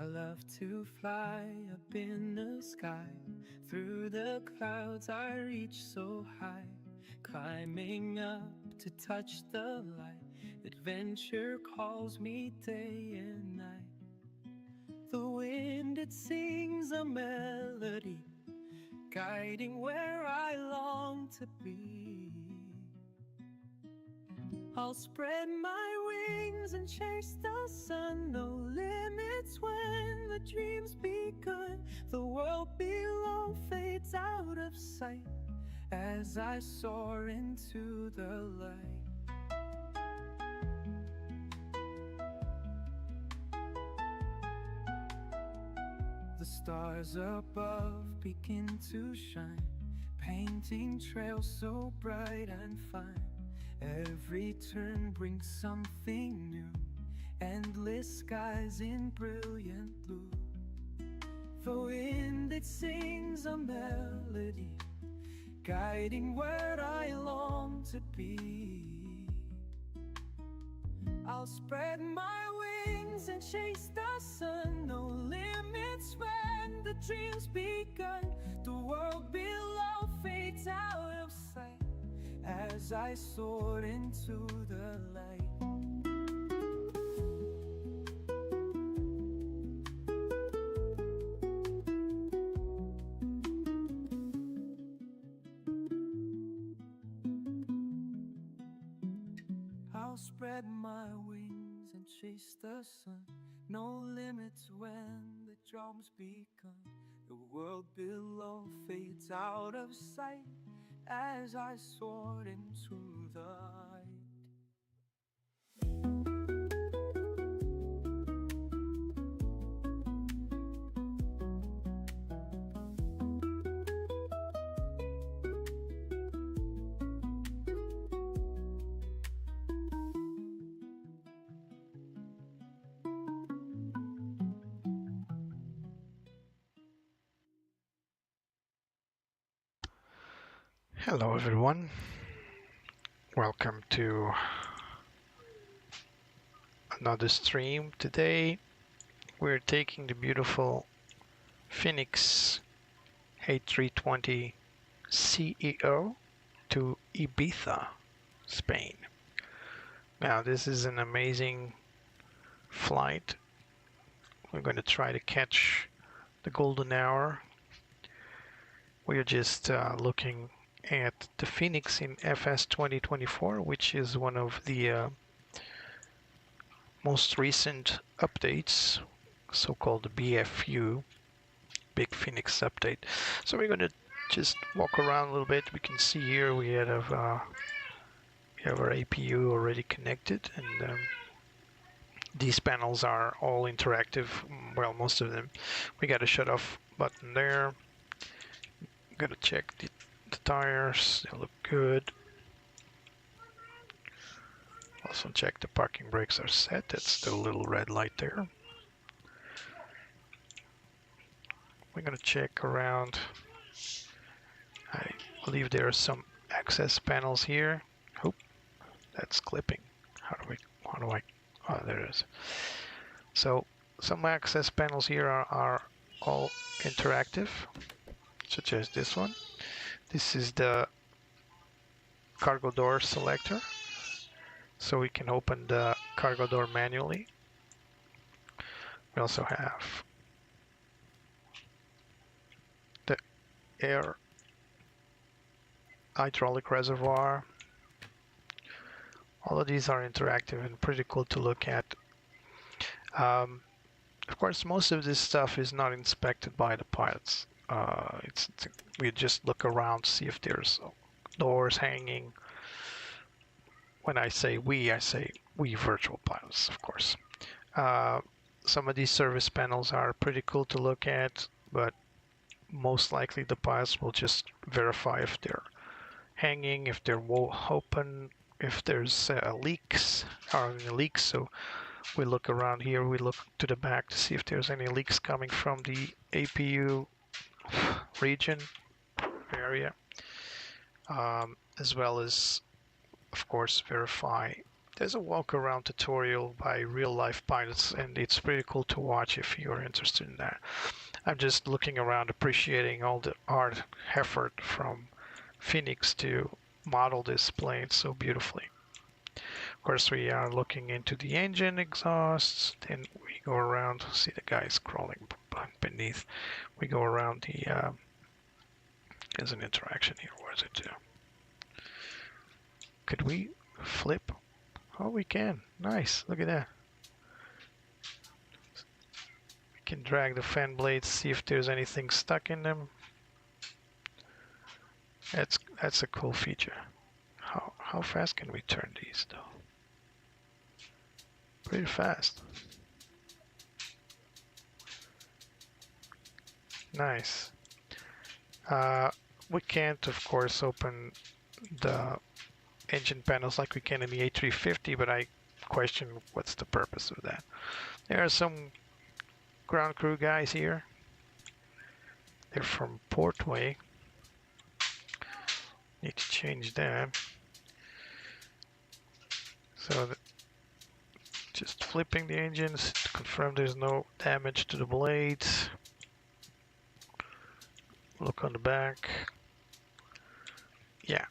I love to fly up in the sky. Through the clouds I reach so high, climbing up to touch the light. Adventure calls me day and night. The wind, it sings a melody, guiding where I long to be. I'll spread my wings and chase the sun. No limits when the dream's begun. The world below fades out of sight as I soar into the light. The stars above begin to shine, painting trails so bright and fine. Every turn brings something new, endless skies in brilliant blue. The wind, it sings a melody, guiding where I long to be. I'll spread my wings and chase the sun. No limits when the dream's begun. The world below fades out of sight as I soar into the light. I'll spread my wings and chase the sun. No limits when the drum's begun. The world below fades out of sight as I soared into the light. Hello everyone, welcome to another stream. Today we're taking the beautiful Fenix A320 CEO to Ibiza, Spain. Now this is an amazing flight. We're going to try to catch the golden hour. We're just looking at the Fenix in FS 2024, which is one of the most recent updates, so-called BFU, Big Fenix Update. So we're going to just walk around a little bit. We can see here we have our APU already connected, and these panels are all interactive. Well, most of them. We got a shut-off button there. Got to check the tires, they look good. Also check the parking brakes are set. That's the little red light there. We're going to check around. I believe there are some access panels here. Oh, that's clipping. How do I, oh, there it is. So some access panels here are all interactive, such as this one. This is the cargo door selector, so we can open the cargo door manually. We also have the air hydraulic reservoir. All of these are interactive and pretty cool to look at. Of course, most of this stuff is not inspected by the pilots. We just look around to see if there's doors hanging. When I say we virtual pilots, of course. Some of these service panels are pretty cool to look at, but most likely the pilots will just verify if they're hanging, if they're open, if there's leaks. So we look around here, we look to the back to see if there's any leaks coming from the APU region area, as well as, of course, verify there's a walk around tutorial by real life pilots, and it's pretty cool to watch if you're interested in that. I'm just looking around, appreciating all the art effort from Fenix to model this plane so beautifully. Of course, we are looking into the engine exhausts, then we go around, see the guys crawling beneath. We go around the, there's an interaction here, where is it too? Could we flip? Oh, we can. Nice, look at that. We can drag the fan blades, see if there's anything stuck in them. That's a cool feature. How fast can we turn these though? Pretty fast. Nice. We can't, of course, open the engine panels like we can in the A350, but I question what's the purpose of that. There are some ground crew guys here. They're from Portway. Need to change that. So just flipping the engines to confirm there's no damage to the blades. Look on the back. Yeah.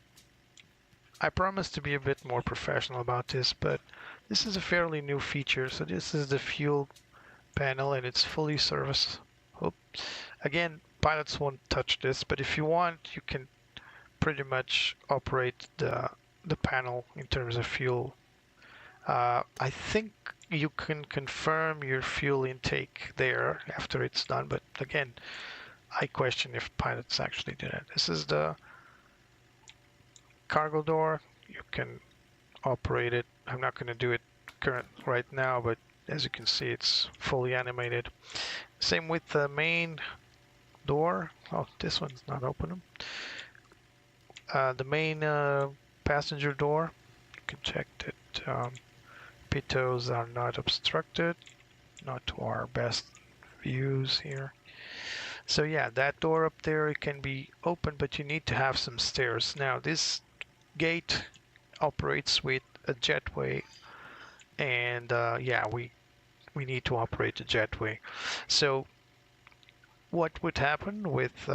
I promise to be a bit more professional about this, but this is a fairly new feature. So this is the fuel panel and it's fully service. Again, pilots won't touch this, but if you want, you can pretty much operate the panel in terms of fuel. I think you can confirm your fuel intake there after it's done, but again, I question if pilots actually do that. This is the cargo door. You can operate it. I'm not going to do it right now, but as you can see, it's fully animated. Same with the main door. Oh, this one's not opening. The main passenger door. You can check that pitos are not obstructed. Not to our best views here. So yeah, that door up there, it can be open, but you need to have some stairs. Now this gate operates with a jetway, and yeah, we need to operate the jetway. So what would happen with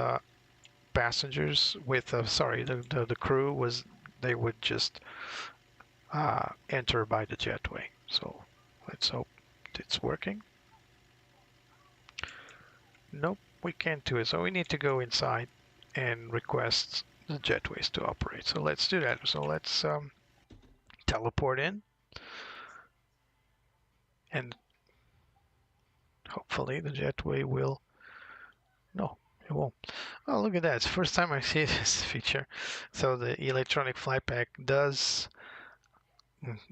passengers, with sorry, the crew, was they would just enter by the jetway. So let's hope it's working. Nope, we can't do it. So we need to go inside and request the jetways to operate. So let's do that. So let's teleport in, and hopefully the jetway will. No, it won't. Oh, look at that. It's the first time I see this feature. So the electronic flight pack does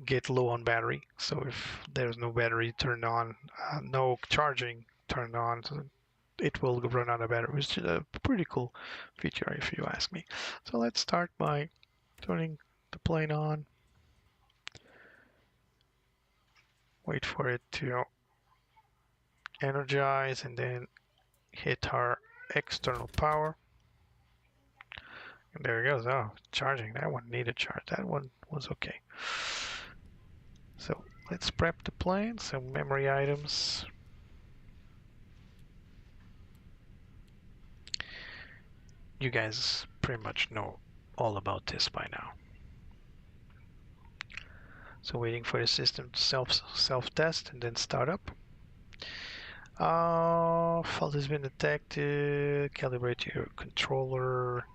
get low on battery. So if there's no battery turned on, no charging turned on, so it will run out of battery, which is a pretty cool feature if you ask me. So let's start by turning the plane on. Wait for it to energize and then hit our external power. And there it goes. Oh, charging. That one needed charge. That one was okay. So let's prep the plane. Some memory items. You guys pretty much know all about this by now. So waiting for the system to self-test and then start up. Fault has been detected. Calibrate your controller.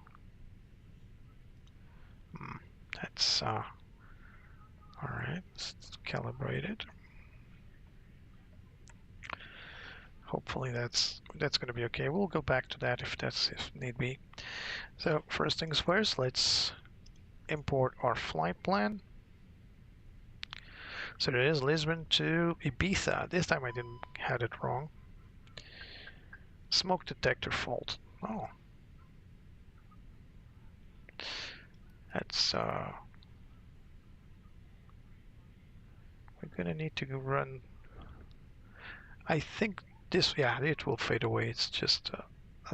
That's all right. Let's calibrate it. Hopefully that's going to be okay. We'll go back to that if need be. So first things first, let's import our flight plan. So there is Lisbon to Ibiza. This time I didn't have it wrong. Smoke detector fault. Oh. That's we're gonna need to run. I think this, yeah, it will fade away. It's just a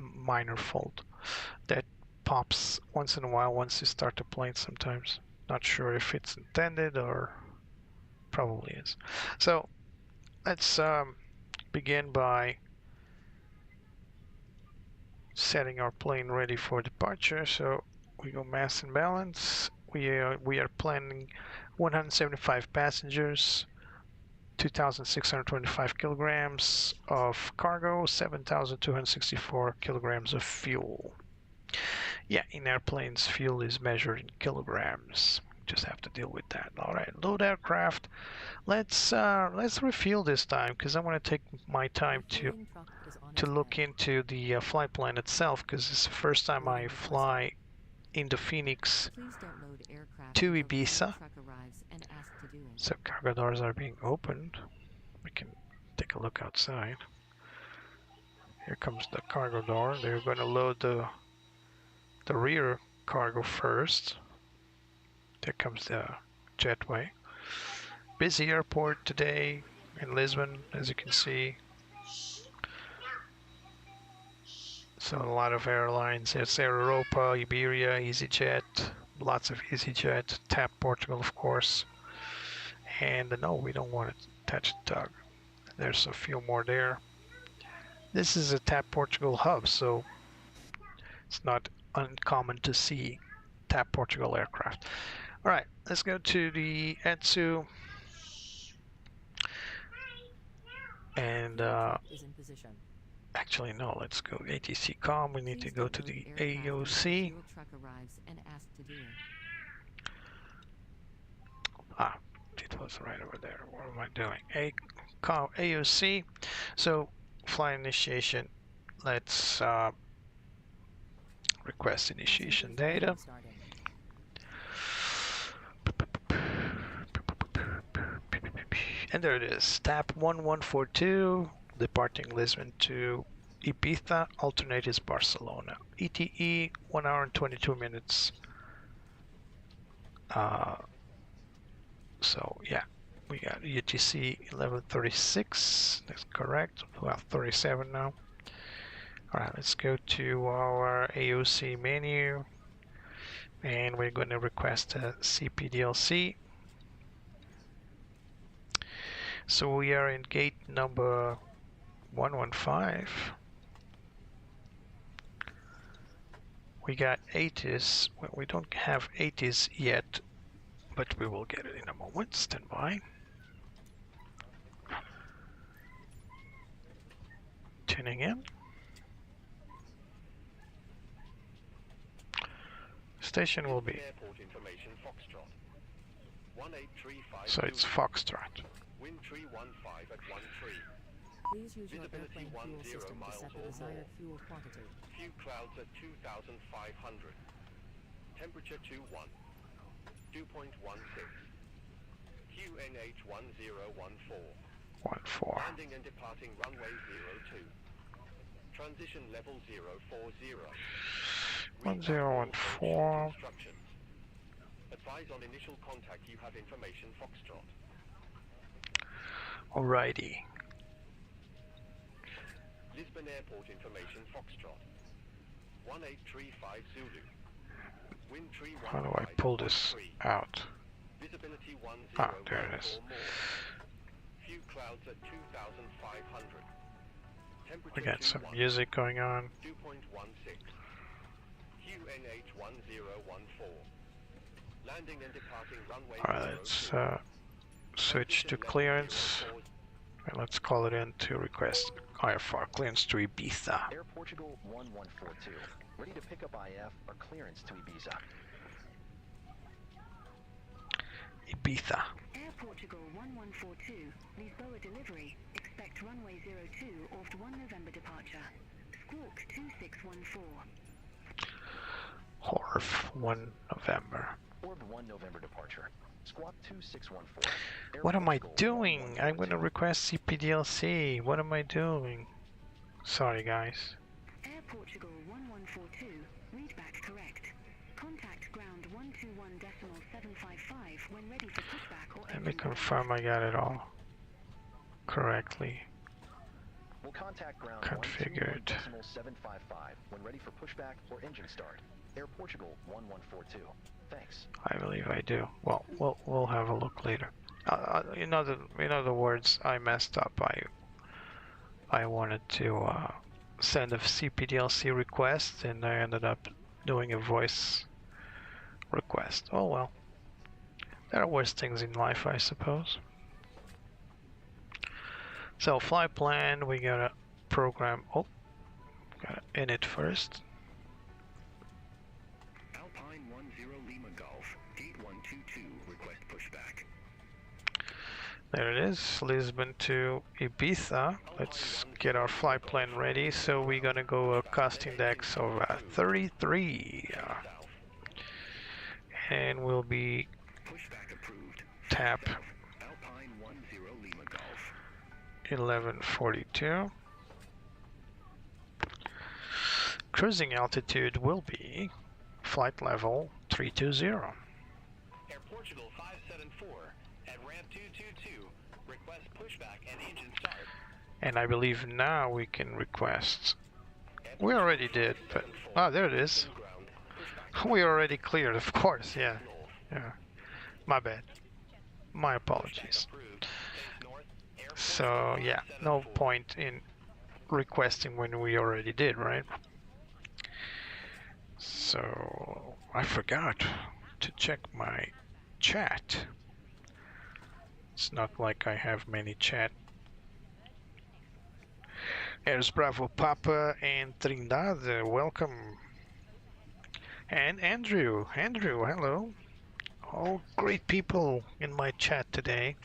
minor fault that pops once in a while once you start the plane sometimes. Not sure if it's intended or probably is. So let's begin by setting our plane ready for departure. So we go mass and balance. We are planning 175 passengers, 2,625 kilograms of cargo, 7,264 kilograms of fuel. Yeah, in airplanes, fuel is measured in kilograms. Just have to deal with that. All right, load aircraft. Let's refuel this time because I want to take my time to look into the flight plan itself because it's the first time I fly in the Fenix to Ibiza. So cargo doors are being opened. We can take a look outside. Here comes the cargo door. They're going to load the rear cargo first. There comes the jetway. Busy airport today in Lisbon, as you can see. So a lot of airlines. It's Air Europa, Iberia, EasyJet, lots of EasyJet, TAP Portugal, of course. And no, we don't want to touch the tug. There's a few more there. This is a TAP Portugal hub, so it's not uncommon to see TAP Portugal aircraft. All right, let's go to the Etsu. And actually, no, let's go ATC COM. We need to go to the AOC. Ah, it was right over there. What am I doing? AOC. So, flight initiation. Let's request initiation data. And there it is. TAP 1142, departing Lisbon to Ibiza, alternate is Barcelona. ETE 1 hour and 22 minutes. So yeah, we got UTC 1136. That's correct. Well, 37 now. All right, let's go to our AOC menu, and we're going to request a CPDLC. So we are in gate number 115. We got 80s. Well, we don't have 80s yet, but we will get it in a moment. Stand by. Tuning in. Station will be. So it's Foxtrot. Wind 315 at 13. Please use your airplane fuel system to set the desired fuel quantity. Few clouds at 2,500. Temperature 21. 2.16. QNH 1014. 14. Landing and departing runway 02. Transition level 040. 1014. Instructions. Advise on initial contact you have information Foxtrot. Alrighty. Lisbon Airport information Foxtrot. 1835 Zulu. Wind 315. How do I pull this out? Visibility 10. Ah, there it is. Few clouds at 2,500. We got some music going on. 2.16. QNH 1014. Landing and departing runway. Alright, let's switch to clearance. And let's call it in to request IFR clearance to Ibiza. Air Portugal 1142, ready to pick up IF or clearance to Ibiza. Ibiza. Air Portugal 1142, Lisboa delivery. Expect runway 02 off 1 November departure. Squawk 2614. Horf 1 November. Orb 1 November departure. Squawk 2614. Air What am I Portugal doing? I'm 1142. gonna request CPDLC. What am I doing? Sorry guys. Air Portugal 1142, readback correct. Contact ground 121.755 when ready for pushback or Let me engine confirm I got it all correctly We'll contact ground configured. 121.755 when ready for pushback or engine start. Air Portugal 1142. Thanks. I believe I do. Well, we'll have a look later. In other words, I messed up. I wanted to send a CPDLC request, and I ended up doing a voice request. Oh well, there are worse things in life, I suppose. So flight plan, we gotta program. Oh, gotta init first. Alpine 10 Lima Golf, gate 122, request pushback. There it is, Lisbon to Ibiza. Let's get our flight plan ready. So we're gonna go a cost index of 33, and we'll be Pushback approved. TAP Alpine 10 Lima Golf. 1142. Cruising altitude will be flight level 320. Air Portugal 574 at ramp 222. Request pushback and engine start. And I believe now we can request. We already did, but there it is. We already cleared, of course. Yeah. My bad. My apologies. So yeah, no point in requesting when we already did, right? So I forgot to check my chat. It's not like I have many chat. There's Bravo Papa and Trindade, welcome. And Andrew, hello. All great people in my chat today.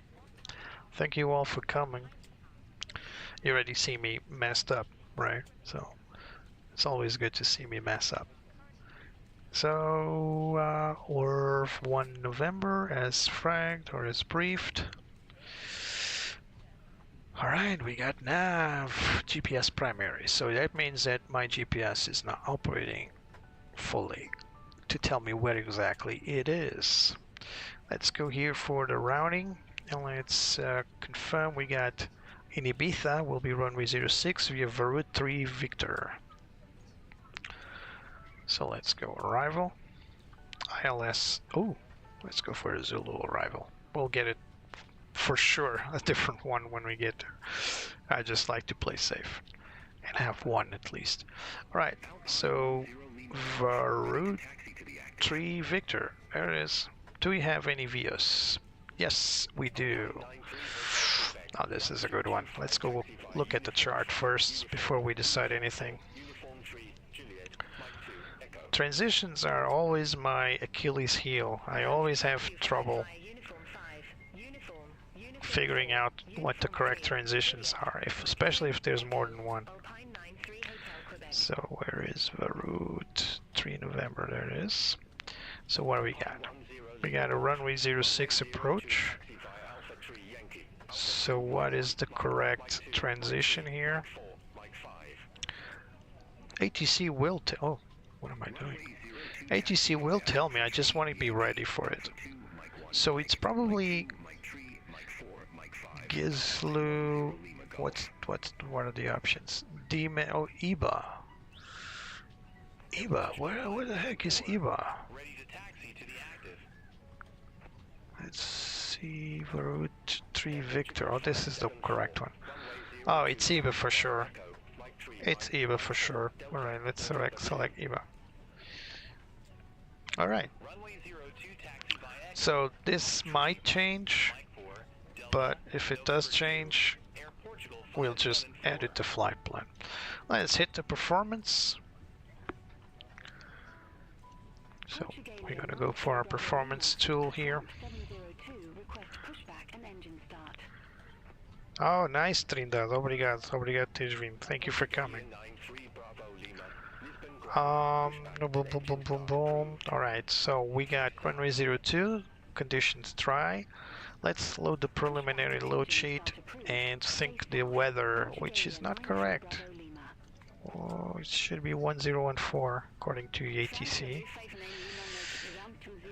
Thank you all for coming. You already see me messed up, right? So it's always good to see me mess up. So we're 1 November as fragged or as briefed. Alright, we got nav GPS primary. So that means that my GPS is not operating fully to tell me where exactly it is. Let's go here for the routing and let's confirm we got in Ibiza will be runway 06 via Varut 3 Victor. So let's go arrival. ILS. Oh, let's go for a Zulu arrival. We'll get it for sure, a different one when we get there. I just like to play safe and have one at least. Alright, so Varut 3 Victor. There it is. Do we have any VIOS? Yes, we do. Oh, this is a good one. Let's go look at the chart first before we decide anything. Transitions are always my Achilles heel. I always have trouble figuring out what the correct transitions are, especially if there's more than one. So where is Varut? 3 November, there it is. So what do we got? We got a runway 06 approach. So what is the correct transition here? ATC will tell. Oh, what am I doing? ATC will tell me. I just want to be ready for it. So it's probably Gizlu. What are the options? Oh, IBA. IBA. Where the heck is IBA? Let's see. Varut 3 Victor. Oh, this is the correct one. Oh, it's IBA for sure. It's IBA for sure. Alright, let's select IBA. Alright. So this might change, but if it does change, we'll just add it to flight plan. Let's hit the performance. So we're gonna go for our performance tool here. Oh, nice, Trindade. Obrigado, Tejvin. Thank you for coming. Boom. Alright, so we got runway 02, conditions dry. Let's load the preliminary load sheet and sync the weather, which is not correct. Oh, it should be 1014 according to ATC.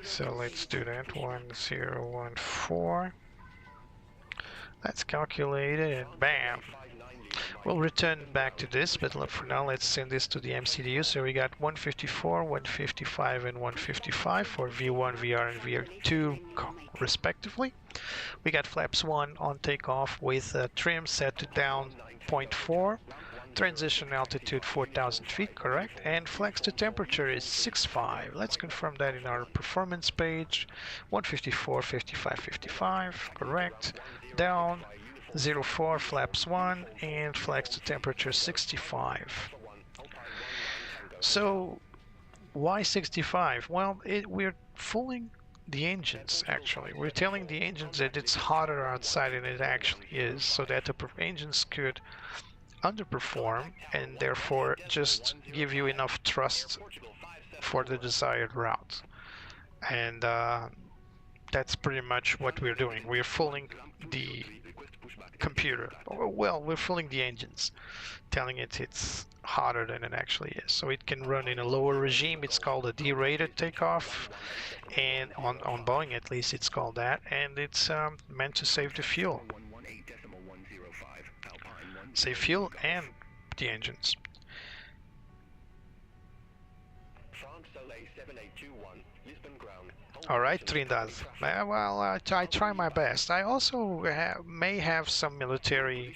So let's do that, 1014. Let's calculate it and bam! We'll return back to this, but for now let's send this to the MCDU. So we got 154, 155, and 155 for V1, VR, and VR2 respectively. We got flaps 1 on takeoff with trim set to down 0.4. Transition altitude 4,000 feet, correct, and flex to temperature is 6.5. Let's confirm that in our performance page. 154, 55, 55, correct. Down 04, flaps 1, and flex to temperature 65. So why 65? Well, we're fooling the engines, actually. We're telling the engines that it's hotter outside than it actually is, so that the engines could underperform and therefore just give you enough thrust for the desired route. And that's pretty much what we're doing. We're fooling the computer. Well, we're fooling the engines, telling it it's hotter than it actually is. So it can run in a lower regime. It's called a derated takeoff, and on Boeing at least it's called that, and it's meant to save the fuel. Save fuel and the engines. All right, Trindade. Well, I try my best. I also may have some military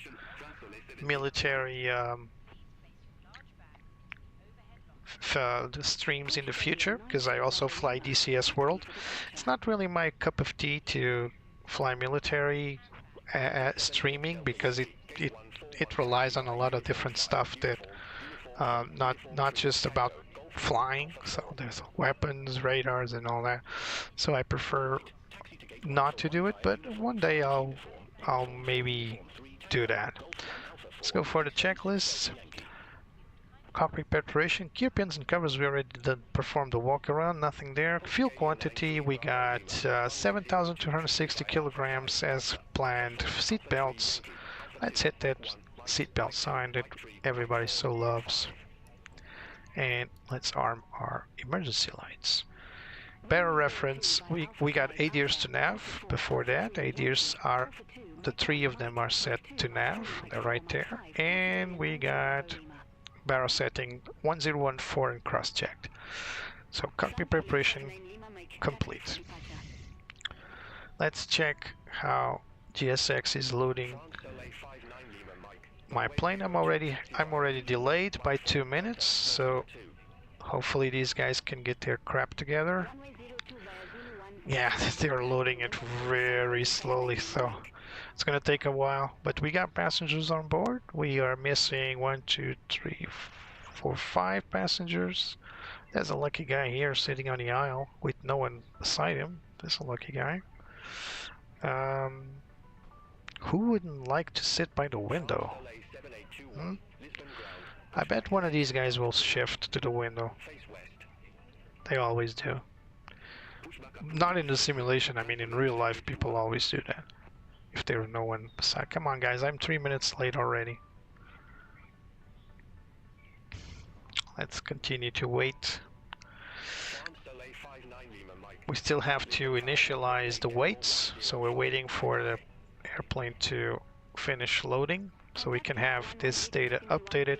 streams in the future, because I also fly DCS World. It's not really my cup of tea to fly military streaming, because it relies on a lot of different stuff that not just about flying. So there's weapons, radars, and all that. So I prefer not to do it, but one day I'll maybe do that. Let's go for the checklist. Cockpit preparation, gear pins and covers. We already performed the walk around, nothing there. Fuel quantity, we got 7,260 kilograms as planned. Seat belts, let's hit that seatbelt sign that everybody so loves. And let's arm our emergency lights. Barrel reference, we got ADIRs to nav. Before that, ADIRs are, the 3 of them are set to nav. They're right there. And we got barrel setting 1014 and cross-checked. So cockpit preparation complete. Let's check how GSX is loading my plane. I'm already delayed by 2 minutes, so hopefully these guys can get their crap together. Yeah, they're loading it very slowly, so it's gonna take a while. But we got passengers on board. We are missing 1, 2, 3, 4, 5 passengers. There's a lucky guy here sitting on the aisle with no one beside him. That's a lucky guy. Who wouldn't like to sit by the window? I bet one of these guys will shift to the window. They always do. Not in the simulation, I mean in real life people always do that. If there's no one beside. Come on guys, I'm 3 minutes late already. Let's continue to wait. We still have to initialize the weights, so we're waiting for the airplane to finish loading so we can have this data updated.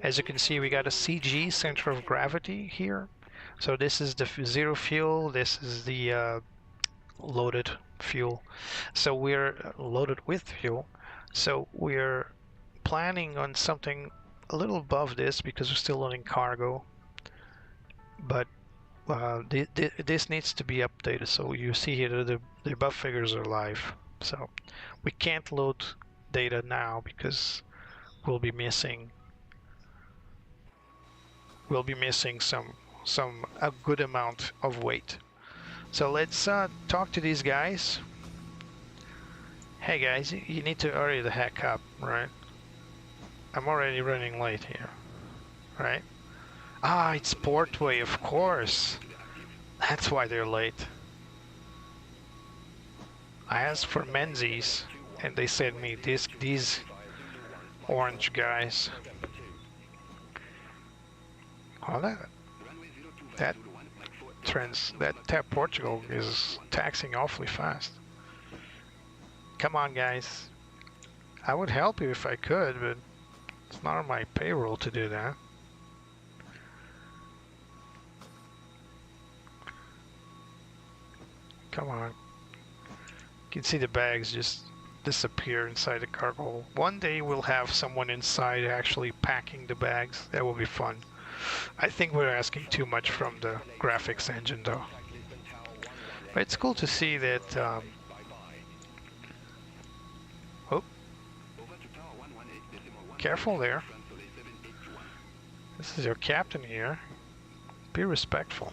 As you can see, we got a CG, center of gravity, here. So this is the zero fuel, this is the loaded fuel. So we're loaded with fuel. So we're planning on something a little above this because we're still loading cargo. But this needs to be updated. So you see here the above figures are live. So we can't load data now because we'll be missing a good amount of weight. So let's talk to these guys. Hey guys, you need to hurry the heck up, right? I'm already running late here, right? Ah, it's Portway, of course. That's why they're late. I asked for Menzies, and they sent me these orange guys. Oh, that TAP Portugal is taxing awfully fast. Come on, guys. I would help you if I could, but It's not on my payroll to do that. Come on. You can see the bags just disappear inside the cargo hold. One day we'll have someone inside actually packing the bags. That will be fun. I think we're asking too much from the graphics engine though. But it's cool to see that oh, careful there. This is your captain here. Be respectful.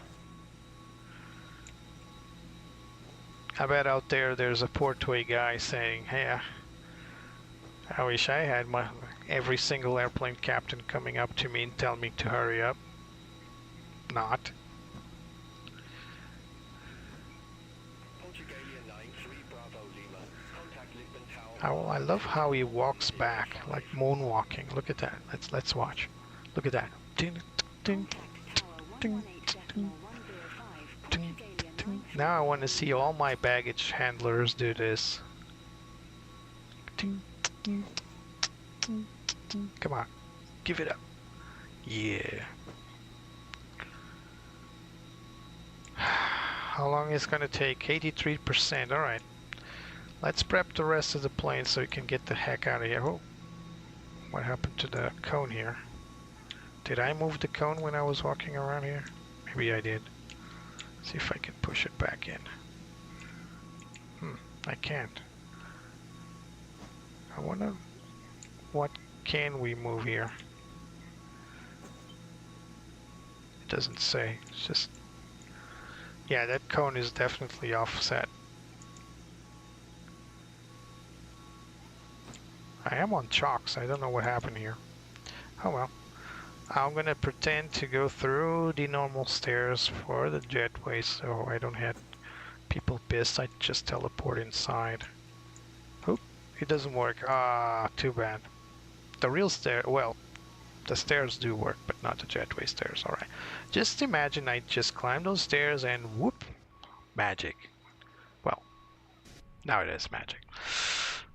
I bet out there's a Portway guy saying, hey, I wish I had every single airplane captain coming up to me and tell me to hurry up. Not. Oh, I love how he walks back, like moonwalking. Look at that. Let's watch. Look at that. Ding, ding, ding, ding, ding, ding. Now I want to see all my baggage handlers do this. Ding, ding, ding, ding. Come on, give it up. Yeah. How long is it gonna take? 83%. All right. Let's prep the rest of the plane so we can get the heck out of here. Oh, what happened to the cone here? Did I move the cone when I was walking around here? Maybe I did. See if I can push it back in. I can't. I wonder what can we move here? It doesn't say. It's just... yeah, that cone is definitely offset. I am on chocks. I don't know what happened here. Oh well. I'm gonna pretend to go through the normal stairs for the jetway so I don't have people pissed. I just teleport inside. Oop, it doesn't work. Ah, too bad. The real stair, well, the stairs do work, but not the jetway stairs. Alright. Just imagine I just climb those stairs and whoop, magic. Well, now it is magic.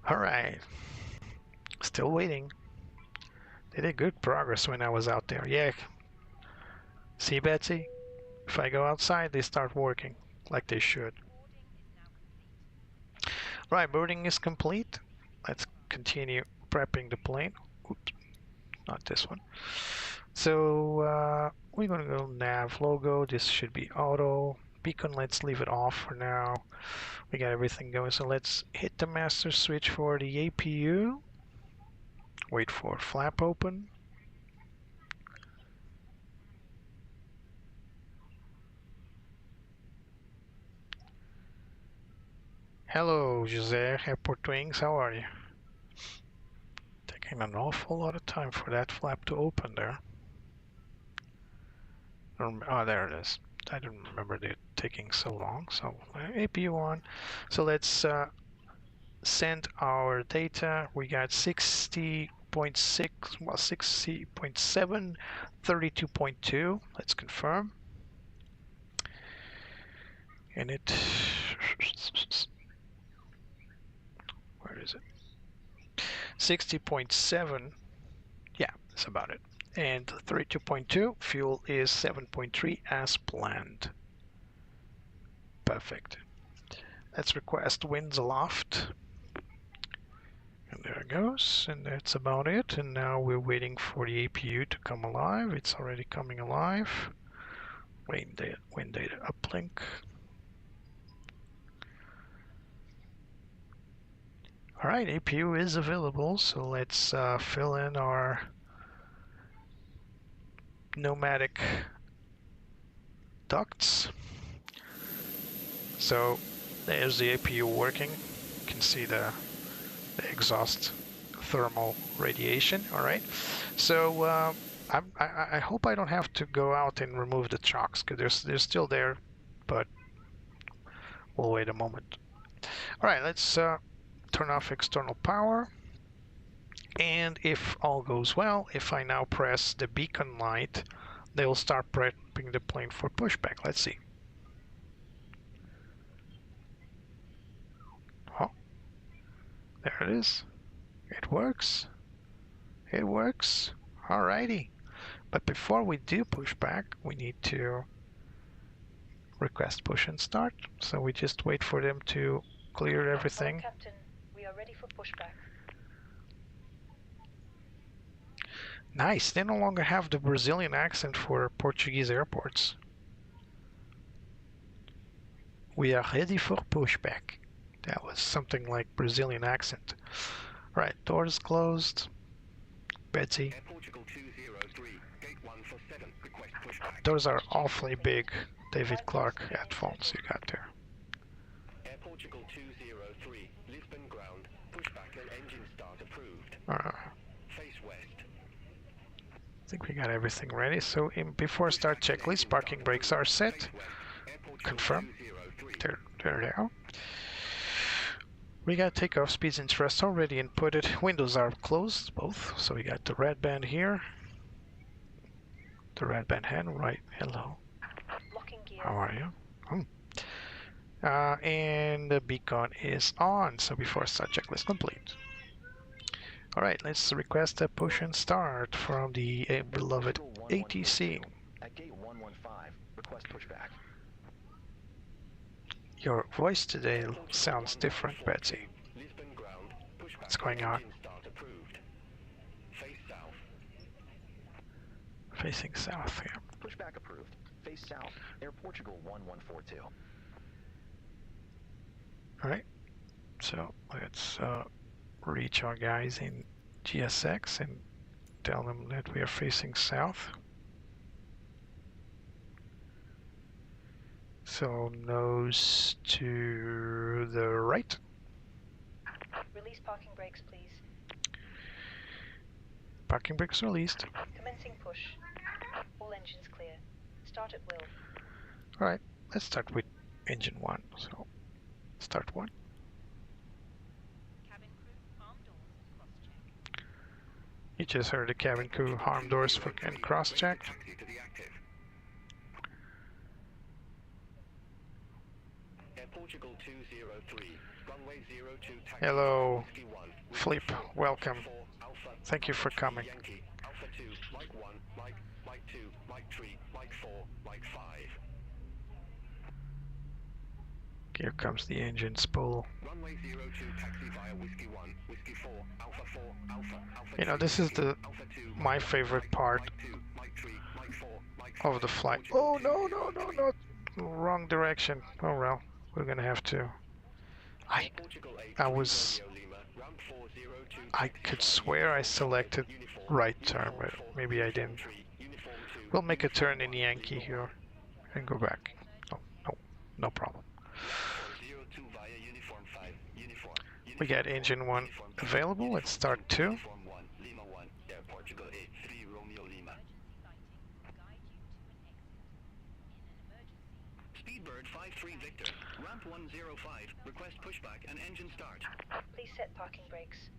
Alright. Still waiting. They did good progress when I was out there. Yeah. See, Betsy? If I go outside, they start working like they should. Right, boarding is complete. Let's continue prepping the plane. Oops, not this one. So we're gonna go nav logo. This should be auto. Beacon, let's leave it off for now. We got everything going. So let's hit the master switch for the APU. Wait for flap open. Hello, Jose, Airport Wings, how are you? Taking an awful lot of time for that flap to open there. Oh, there it is. I didn't remember it taking so long. So APU on. So let's send our data. We got 60.6, well, 60.7, 32.2. Let's confirm. And it, where is it? 60.7, yeah, that's about it. And 32.2, fuel is 7.3 as planned. Perfect. Let's request winds aloft. And there it goes, and that's about it. And now we're waiting for the APU to come alive. It's already coming alive. Wind data uplink. All right, APU is available, so let's fill in our pneumatic ducts. So there's the APU working. You can see the exhaust thermal radiation. All right, so I hope I don't have to go out and remove the chocks because they're still there, but we'll wait a moment. All right, let's turn off external power, and if all goes well, if I now press the beacon light, they'll start prepping the plane for pushback. Let's see. Oh, there it is. It works. It works. Alrighty. But before we do push back, we need to request push and start. So we just wait for them to clear everything. Captain, we are ready for pushback. Nice. They no longer have the Brazilian accent for Portuguese airports. We are ready for pushback. That was something like Brazilian accent. Right, doors closed. Betsy. Air Portugal 203, gate 147, request pushback. Those are awfully big David Clark headphones you got there. Air Portugal 203, Lisbon ground, pushback and engine start approved. Face west. I think we got everything ready. So before start checklist, parking brakes are set. Confirm. There they are. We got takeoff speeds and thrust already inputted. Windows are closed, both. So we got the red band here. The red band hand, right? Hello. Locking gear. How are you? And the beacon is on. So before start checklist complete. All right, let's request a push and start from the beloved ATC. At gate 115, request pushback. Your voice today sounds different, Betsy. Lisbon ground, pushback What's going and on? engine start approved. Face south. Facing south here. Pushback approved. Face south. Air Portugal 1142. All right, so let's reach our guys in GSX and tell them that we are facing south. So nose to the right. Release parking brakes, please. Parking brakes released. Commencing push. All engines clear. Start at will. All right, let's start with engine 1. So start 1. Cabin crew, arm doors, cross-check. You just heard the cabin crew arm doors and cross-check. Taxi to the active. Air Portugal 203, runway 02, taxi. Hello, Whiskey 1, Flip. Welcome. 4, Alpha, Thank you for coming. Yankee, Alpha 2, Mike 1, Mike 2, Mike 3, Mike 4, Mike 5. Here comes the engine spool. Runway 02, taxi via Whiskey 1, Whiskey 4, Alpha 4, Alpha, Alpha You know, 2, this is the Alpha 2, my Mike favorite 1, part Mike 2, Mike 3, Mike 4, Mike 5, of the flight. Portugal Oh no, 203. no, wrong direction. Oh well, we're gonna have to. I Portugal I was Romeo Lima, ramp 402, I taxi could via swear I Whiskey 4, selected uniform, right turn, uniform but 4, maybe I uniform didn't. 3, uniform 2, We'll make a turn in uniform 1, Yankee here and go back. No problem. 02 via uniform 5, uniform. We got engine 1 available. Let's start 2. Uniform 1, Lima 1, Air Portugal A3 Romeo Lima. Speedbird 53 Victor, ramp 105, request pushback and engine start. Please set parking brakes.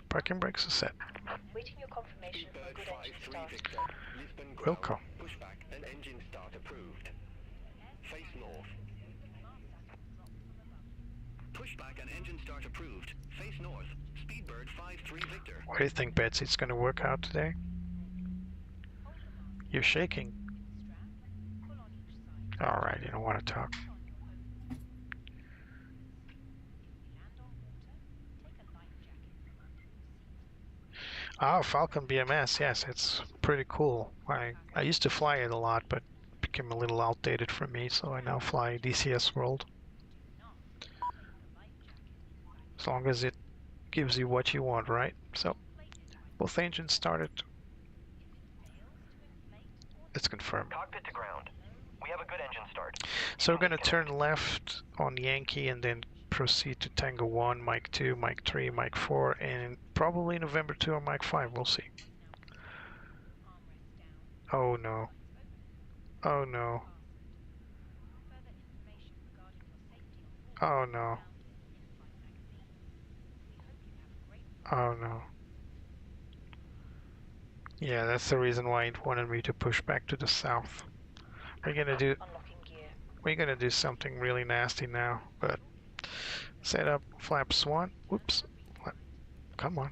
Parking brakes are set. Waiting your confirmation for a Speedbird good engine 53 start. Victor, Lisbon ground, Welcome. pushback and engine start approved. Face north. Pushback and engine start approved. Face north. Speedbird 53 Victor. What do you think, Betsy? It's gonna work out today? You're shaking. Alright, you don't want to talk. Ah, Falcon BMS, yes, it's pretty cool. I used to fly it a lot, but it became a little outdated for me, so I now fly DCS World. As long as it gives you what you want, right? So, both engines started. Let's confirm. Cockpit to ground. We have a good engine start. So we're going to turn left on Yankee and then proceed to Tango 1, Mike 2, Mike 3, Mike 4, and probably November 2 or Mike 5. We'll see. Oh no. Oh no. Oh no. Oh no. Yeah, that's the reason why it wanted me to push back to the south. We're gonna do Unlocking gear. We're gonna do something really nasty now, but set up flaps 1. Whoops. Come on.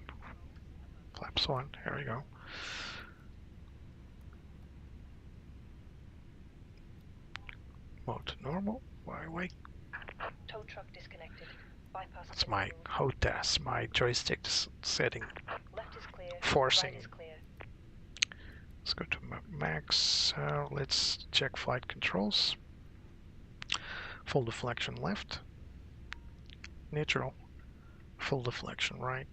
Flaps 1, here we go. Mode to normal. Wait. Tow truck disconnected. Bypass. That's my HOTAS, my joystick setting. Left is clear. Forcing. Right is clear. Let's go to max. Let's check flight controls. Full deflection left. Neutral. Full deflection right.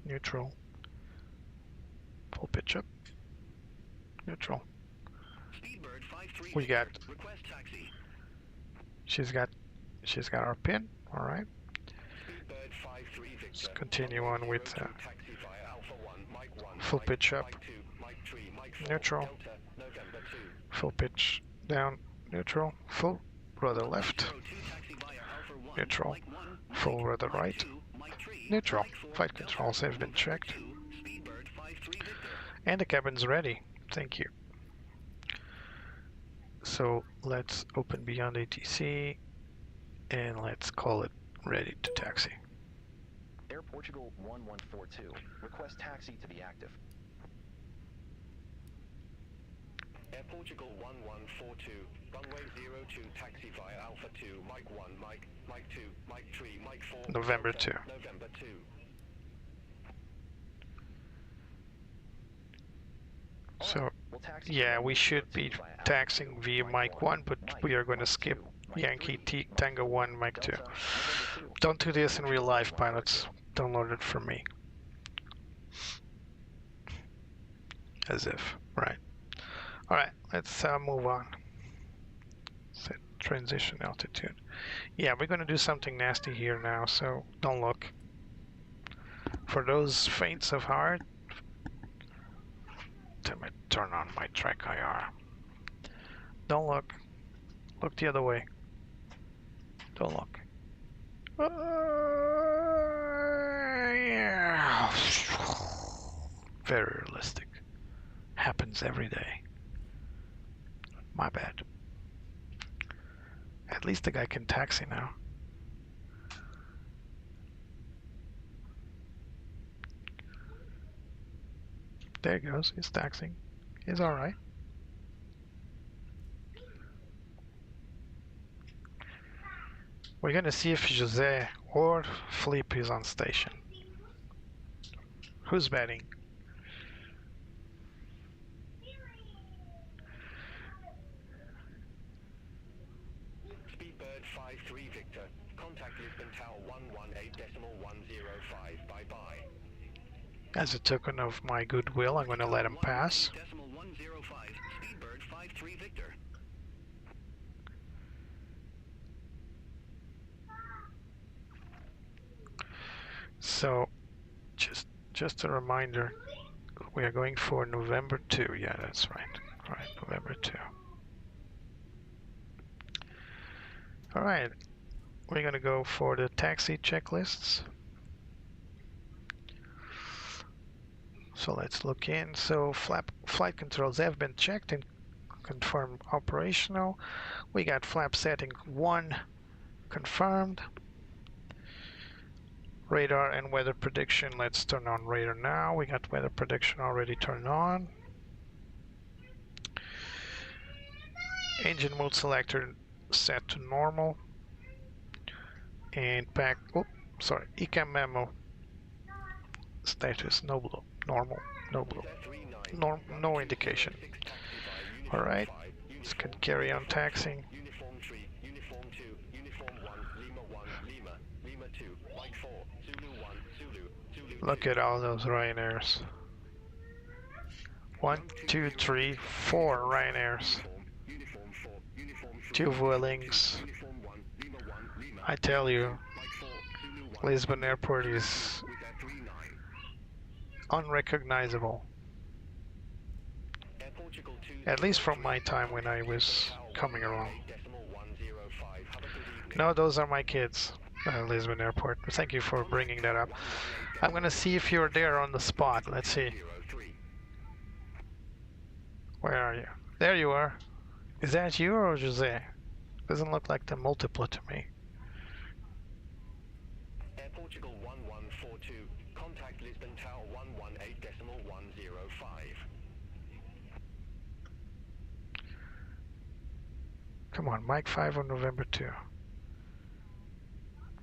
Neutral. Full pitch up. Neutral. We got. She's got our pin. All right. Let's continue on with full pitch up. Neutral. Full pitch down. Neutral. Full rudder left. Neutral. Full rudder right. Neutral. Flight controls have been checked. And the cabin's ready. Thank you. So let's open Beyond ATC and let's call it ready to taxi. Air Portugal 1142. Request taxi to be active. Air Portugal 1142. Runway 02 taxi via Alpha 2, Mike 1, Mike 2, Mike 3, Mike 4. November 2. November 2. So, yeah, we should be taxiing via Mike 1, but we are going to skip Yankee Tango 1, Mike 2. Don't do this in real life, pilots. Download it from me. As if, right. Alright, let's move on. Set transition altitude. Yeah, we're going to do something nasty here now, so don't look. For those faints of heart, let me turn on my track IR. Don't look. Look the other way. Don't look. Yeah. Very realistic. Happens every day. My bad. At least the guy can taxi now. There he goes. He's taxiing. He's alright. We're gonna see if Jose or Felipe is on station. Who's betting? Speedbird 53 Victor. Contact Lisbon Tower 118.105. Bye-bye. As a token of my goodwill, I'm going to let him pass. Decimal 105. Speedbird 53 Victor. So, just a reminder, we are going for November 2. Yeah, that's right. All right, November 2. All right, we're going to go for the taxi checklists. So let's look in. So flight controls have been checked and confirmed operational. We got flap setting 1 confirmed. Radar and weather prediction. Let's turn on radar now. We got weather prediction already turned on. Engine mode selector set to normal. And ECAM memo status no blue. Normal, no blue. No indication. Alright, let's carry on taxiing. Uniform 3, Uniform 2, Uniform 1, Lima 1, Lima, Lima 2, Mike 4, Zulu 1, Zulu, Zulu 2. Look at all those Ryanairs. 1, 2, 3, 4 Ryanairs. Uniform 4, Uniform 3, 2 Vuelings. Uniform 1, Lima 1, Lima. I tell you, Mike 4, Zulu 1. Lisbon Airport is With that 39. unrecognizable. Air Portugal 2. At least from my time when I was coming along. Decimal 105. Have a good evening. No, those are my kids. Lisbon Airport. Thank you for bringing that up. I'm gonna see if you're there on the spot. Let's see. 03. Where are you? There you are. Is that you or Jose? Doesn't look like the multipla to me. Air Portugal 1142. Contact Lisbon Tower Come on, Mike 5 on November 2.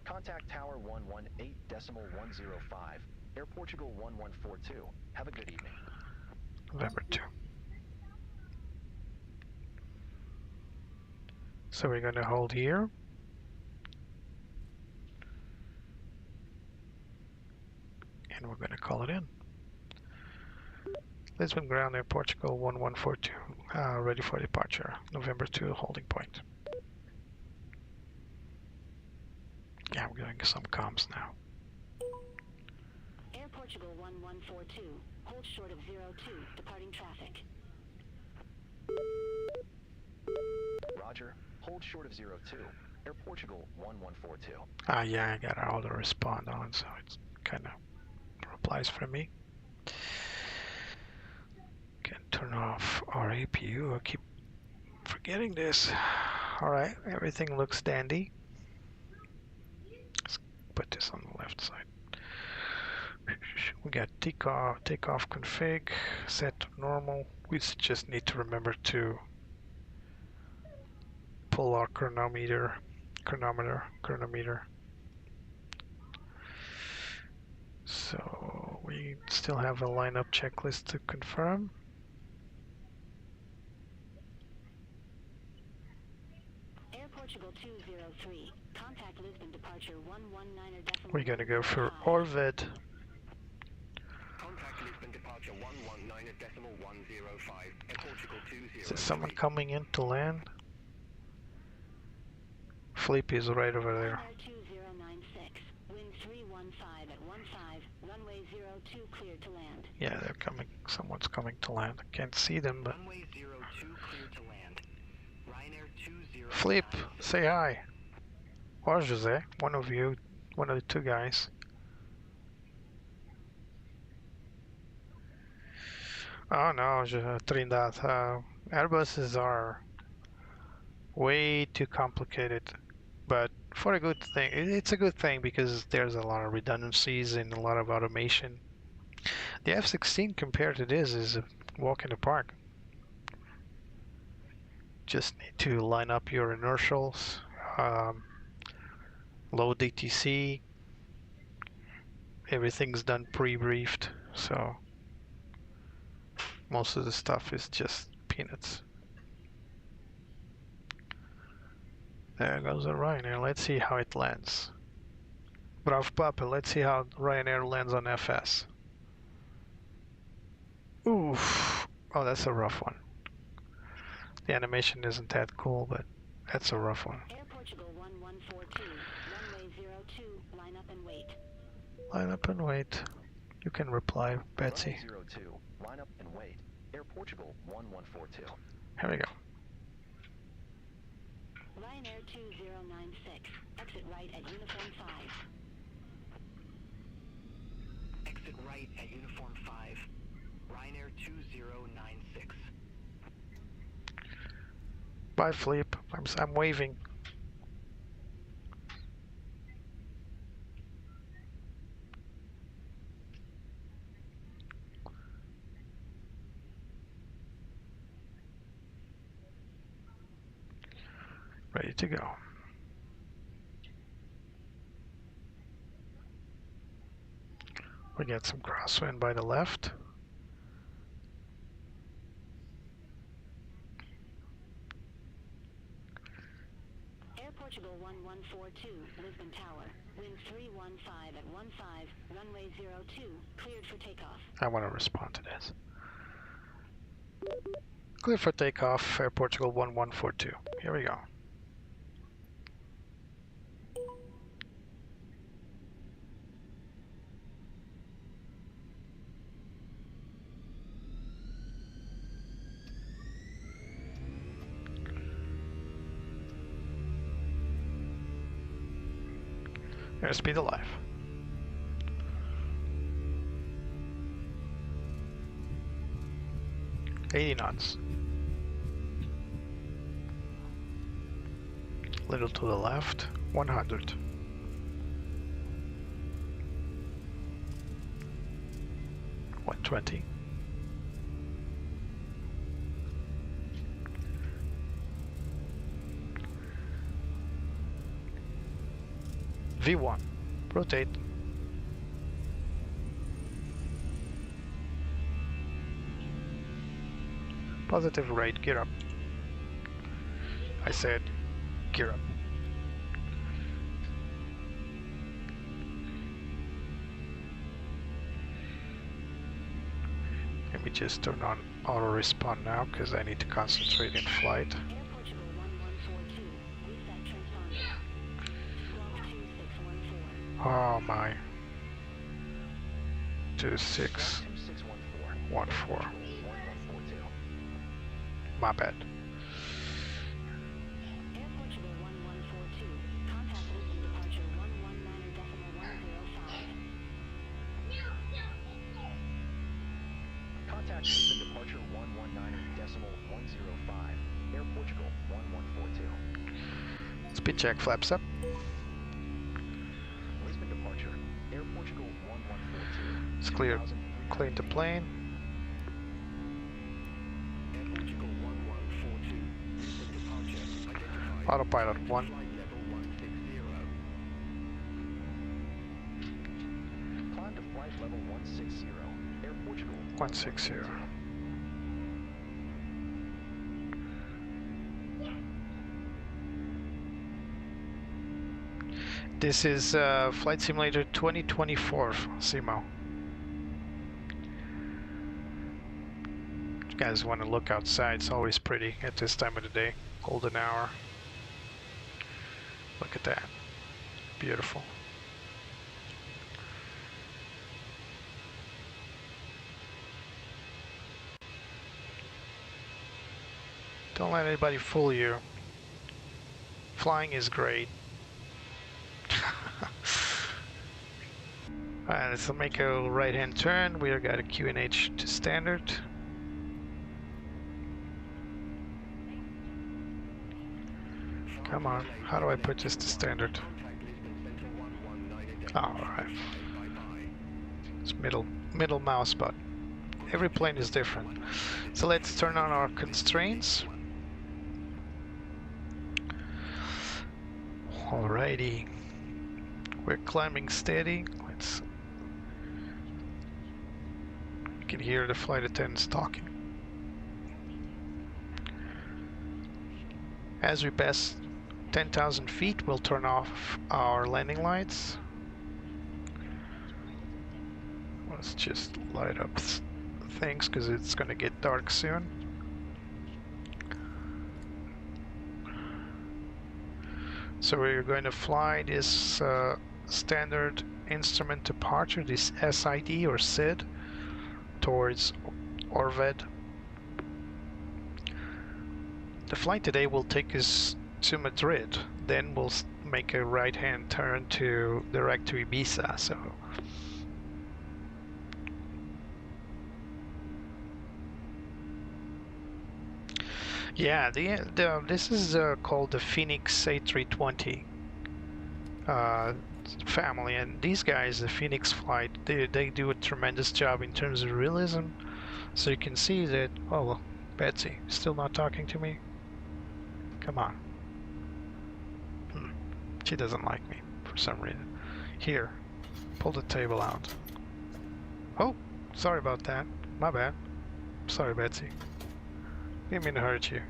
Contact Tower 118.105. Air Portugal 1142. Have a good evening. November 2. So we're going to hold here. And we're going to call it in. Lisbon ground Air Portugal 1142. Ready for departure. November 2 holding point. Yeah, we're doing some comms now. Air Portugal 1142. Hold short of 02. Departing traffic. Roger. Hold short of 02. Air Portugal 1142. Yeah, I got auto respond on, so it's kind of replies for me. Can turn off our APU. I keep forgetting this. Alright, everything looks dandy. Let's put this on the left side. We got takeoff config set to normal. We just need to remember to pull our chronometer. So we still have a lineup checklist to confirm. Air Portugal 203. Contact Lisbon departure 119.5. We're gonna go for Orvid. Contact Lisbon departure 119.105. Air Portugal 203. Is there someone coming in to land? Fleep is right over there. Air 2096. Wind 315 at 15. Runway 02 cleared to land. Yeah, they're coming. Someone's coming to land. I can't see them, but Runway 02 cleared to land. Ryanair 20. Fleep, say hi. Or Jose, one of you, one of the two guys. Oh no, Trindade. Airbuses are way too complicated, but for a good thing. It's a good thing because there's a lot of redundancies and a lot of automation. The F-16 compared to this is a walk in the park. Just need to line up your inertials, load DTC. Everything's done pre-briefed, so most of the stuff is just peanuts. There goes the Ryanair. Let's see how it lands. Bravo Papa, let's see how Ryanair lands on FS. Oof. Oh, that's a rough one. The animation isn't that cool, but that's a rough one. Air Portugal 1142. Runway 02. Line up and wait. Line up and wait. You can reply, Betsy. Runway 02. Line up and wait. Air Portugal 1142. Here we go. Ryanair 2096. Exit right at uniform 5. Exit right at uniform 5. Ryanair 2096. Bye, Fleep. I'm waving. Ready to go. We get some crosswind by the left. Air Portugal 1142. Lisbon Tower. Wind 315 at 15. Runway 02. Cleared for takeoff. I want to respond to this. Clear for takeoff, Air Portugal 1142. Here we go. Airspeed alive. $80 knots. Little to the left. 100. $120. V1. Rotate. Positive right, gear up. I said gear up. Let me just turn on auto respawn now because I need to concentrate in flight. Air Portugal 1142, reset transponder. Squawk 2614. Oh my. 2614. 2614. My bad. Air Portugal 1142, contact Lisbon departure 119.105. Contact Lisbon departure 119.105. Air Portugal 1142. Speed check, flaps up. Lisbon departure. Air Portugal 1142. It's clear. Clean the plane. Air Portugal 1142, Lisbon departure, identified. Autopilot 1. Flight level 160. Climb to flight level 160. Air Portugal 160. This is Flight Simulator 2024 Simo. If you guys want to look outside, it's always pretty at this time of the day. Golden hour. Look at that. Beautiful. Don't let anybody fool you. Flying is great. Alright, let's make a right-hand turn. We got a QNH to standard. Come on, how do I put this to standard? Contact Lisbon Center 119. Alright, Bye-bye. it's middle mouse button. Every plane is different. So let's turn on our constraints. Alrighty, we're climbing steady. You can hear the flight attendants talking. As we pass 10,000 feet, we'll turn off our landing lights. Let's just light up things because it's gonna get dark soon. So we're going to fly this standard instrument departure, this SID or SID, towards Orved. The flight today will take us to Madrid, then we'll make a right-hand turn direct to Ibiza. So yeah, this is called the Fenix A320 family, and these guys, the Fenix flight, they do a tremendous job in terms of realism. So you can see that. Oh well, Betsy still not talking to me. Come on. She doesn't like me for some reason. Here, pull the table out. Oh, sorry about that. My bad. Sorry, Betsy. Didn't mean to hurt you.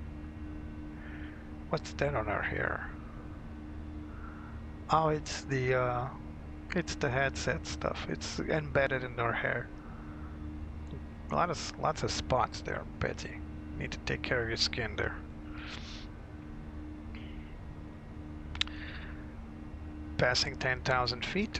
What's that on her hair? Oh, it's the headset stuff. It's embedded in her hair. Lots of spots there, Betsy. Need to take care of your skin there. Passing 10,000 feet.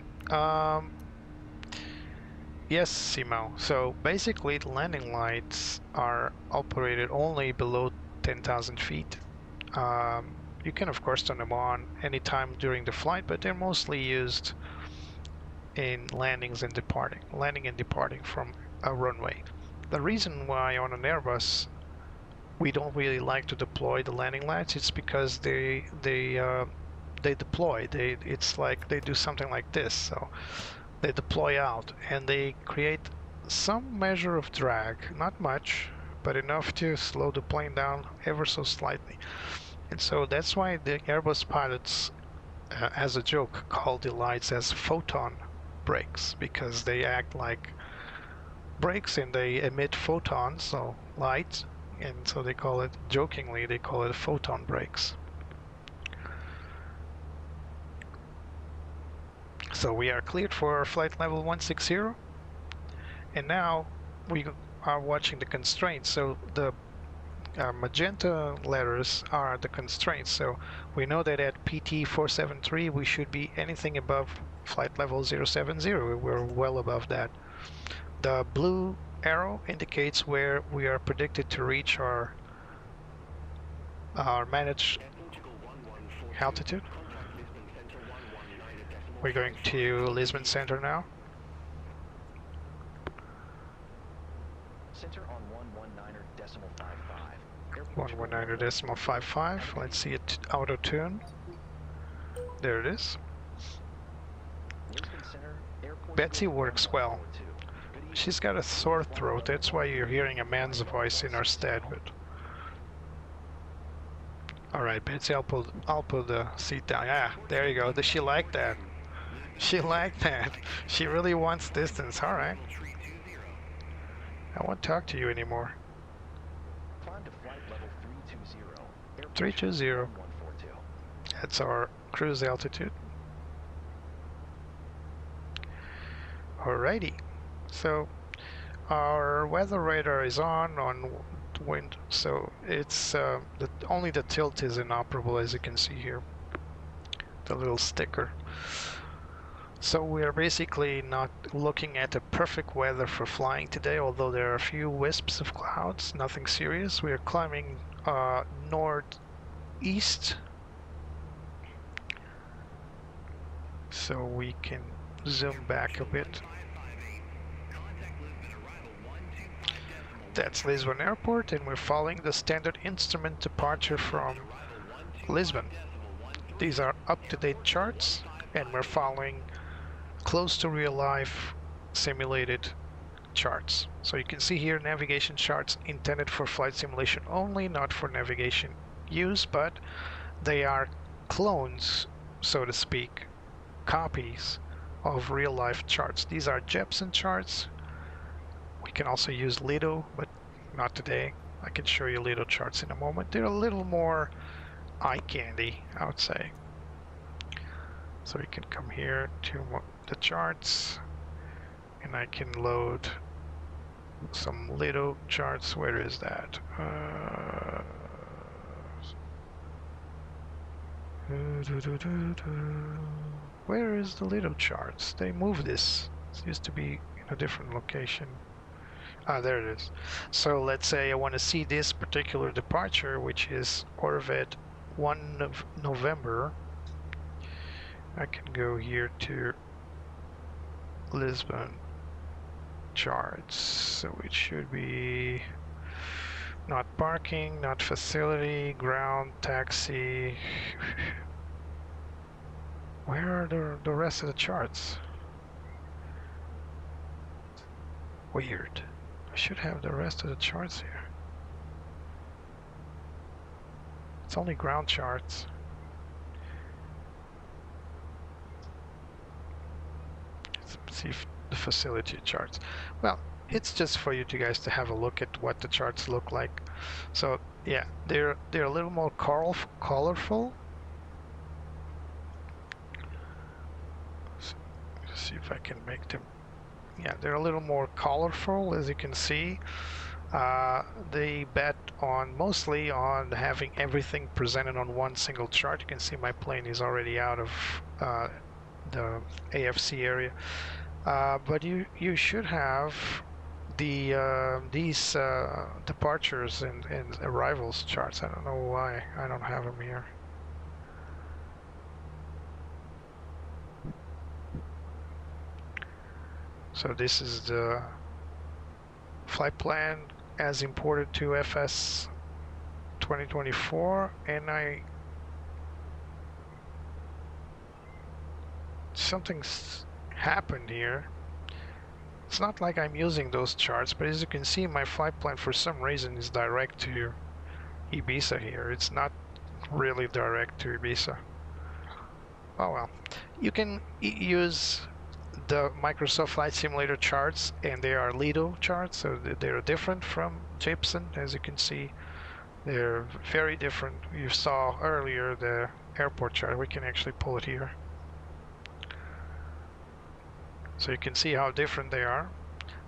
Yes, Simo. So basically, the landing lights are operated only below 10,000 feet. You can of course turn them on anytime during the flight, but they're mostly used in landing and departing from a runway. The reason why on an Airbus we don't really like to deploy the landing lights, it's because they deploy. It's like they do something like this. So they deploy out and they create some measure of drag, not much, but enough to slow the plane down ever so slightly. And so that's why the Airbus pilots as a joke, call the lights as photon brakes because they act like brakes and they emit photons, so light, and so they call it, jokingly, they call it photon brakes. So we are cleared for flight level 160, and now we are watching the constraints. So the magenta letters are the constraints. So we know that at PT 473 we should be anything above flight level 070. We're well above that. The blue arrow indicates where we are predicted to reach our managed altitude. We're going to Lisbon Center now. Center on 119.55. 119.55. Let's see it auto tune. There it is. Betsy works well. She's got a sore throat, that's why you're hearing a man's voice in her stead. But all right, Betsy, I'll pull the seat down. Yeah, there you go. Does she like that? She liked that. She really wants distance. All right. I won't talk to you anymore. Climb to flight level 320. 320. That's our cruise altitude. Alrighty. So our weather radar is on wind. So it's only the tilt is inoperable, as you can see here. The little sticker. So we're basically not looking at a perfect weather for flying today, although there are a few wisps of clouds, nothing serious. We are climbing northeast, so we can zoom back a bit. That's Lisbon Airport, and we're following the standard instrument departure from Lisbon. These are up-to-date charts, and we're following close to real-life simulated charts. So you can see here navigation charts intended for flight simulation only, not for navigation use, but they are clones, so to speak, copies of real-life charts. These are Jepson charts. We can also use Lido, but not today. I can show you Lido charts in a moment. They're a little more eye candy, I would say. So we can come here to the charts, and I can load some Lido charts. Where is that? Where is the Lido charts? They moved this. It used to be in a different location. Ah, there it is. So let's say I want to see this particular departure, which is Corvette 1 of November. I can go here to Lisbon charts. So it should be not parking, not facility, ground, taxi. Where are the rest of the charts? Weird. I should have the rest of the charts here. It's only ground charts. Let's see if the facility charts. Well, it's just for you guys to have a look at what the charts look like. So yeah, they're a little more colorful. So, let's see if I can make them. Yeah, they're a little more colorful, as you can see. They bet mostly on having everything presented on one single chart. You can see my plane is already out of the AFC area. But you should have these departures and arrivals charts. I don't know why I don't have them here. So this is the flight plan as imported to FS 2024, and something's happened here. It's not like I'm using those charts, but as you can see, my flight plan for some reason is direct to Ibiza here. It's not really direct to Ibiza. Oh well, you can use the Microsoft Flight Simulator charts, and they are Lido charts, so they're different from Gibson. As you can see, they're very different. You saw earlier the airport chart. We can actually pull it here, so you can see how different they are.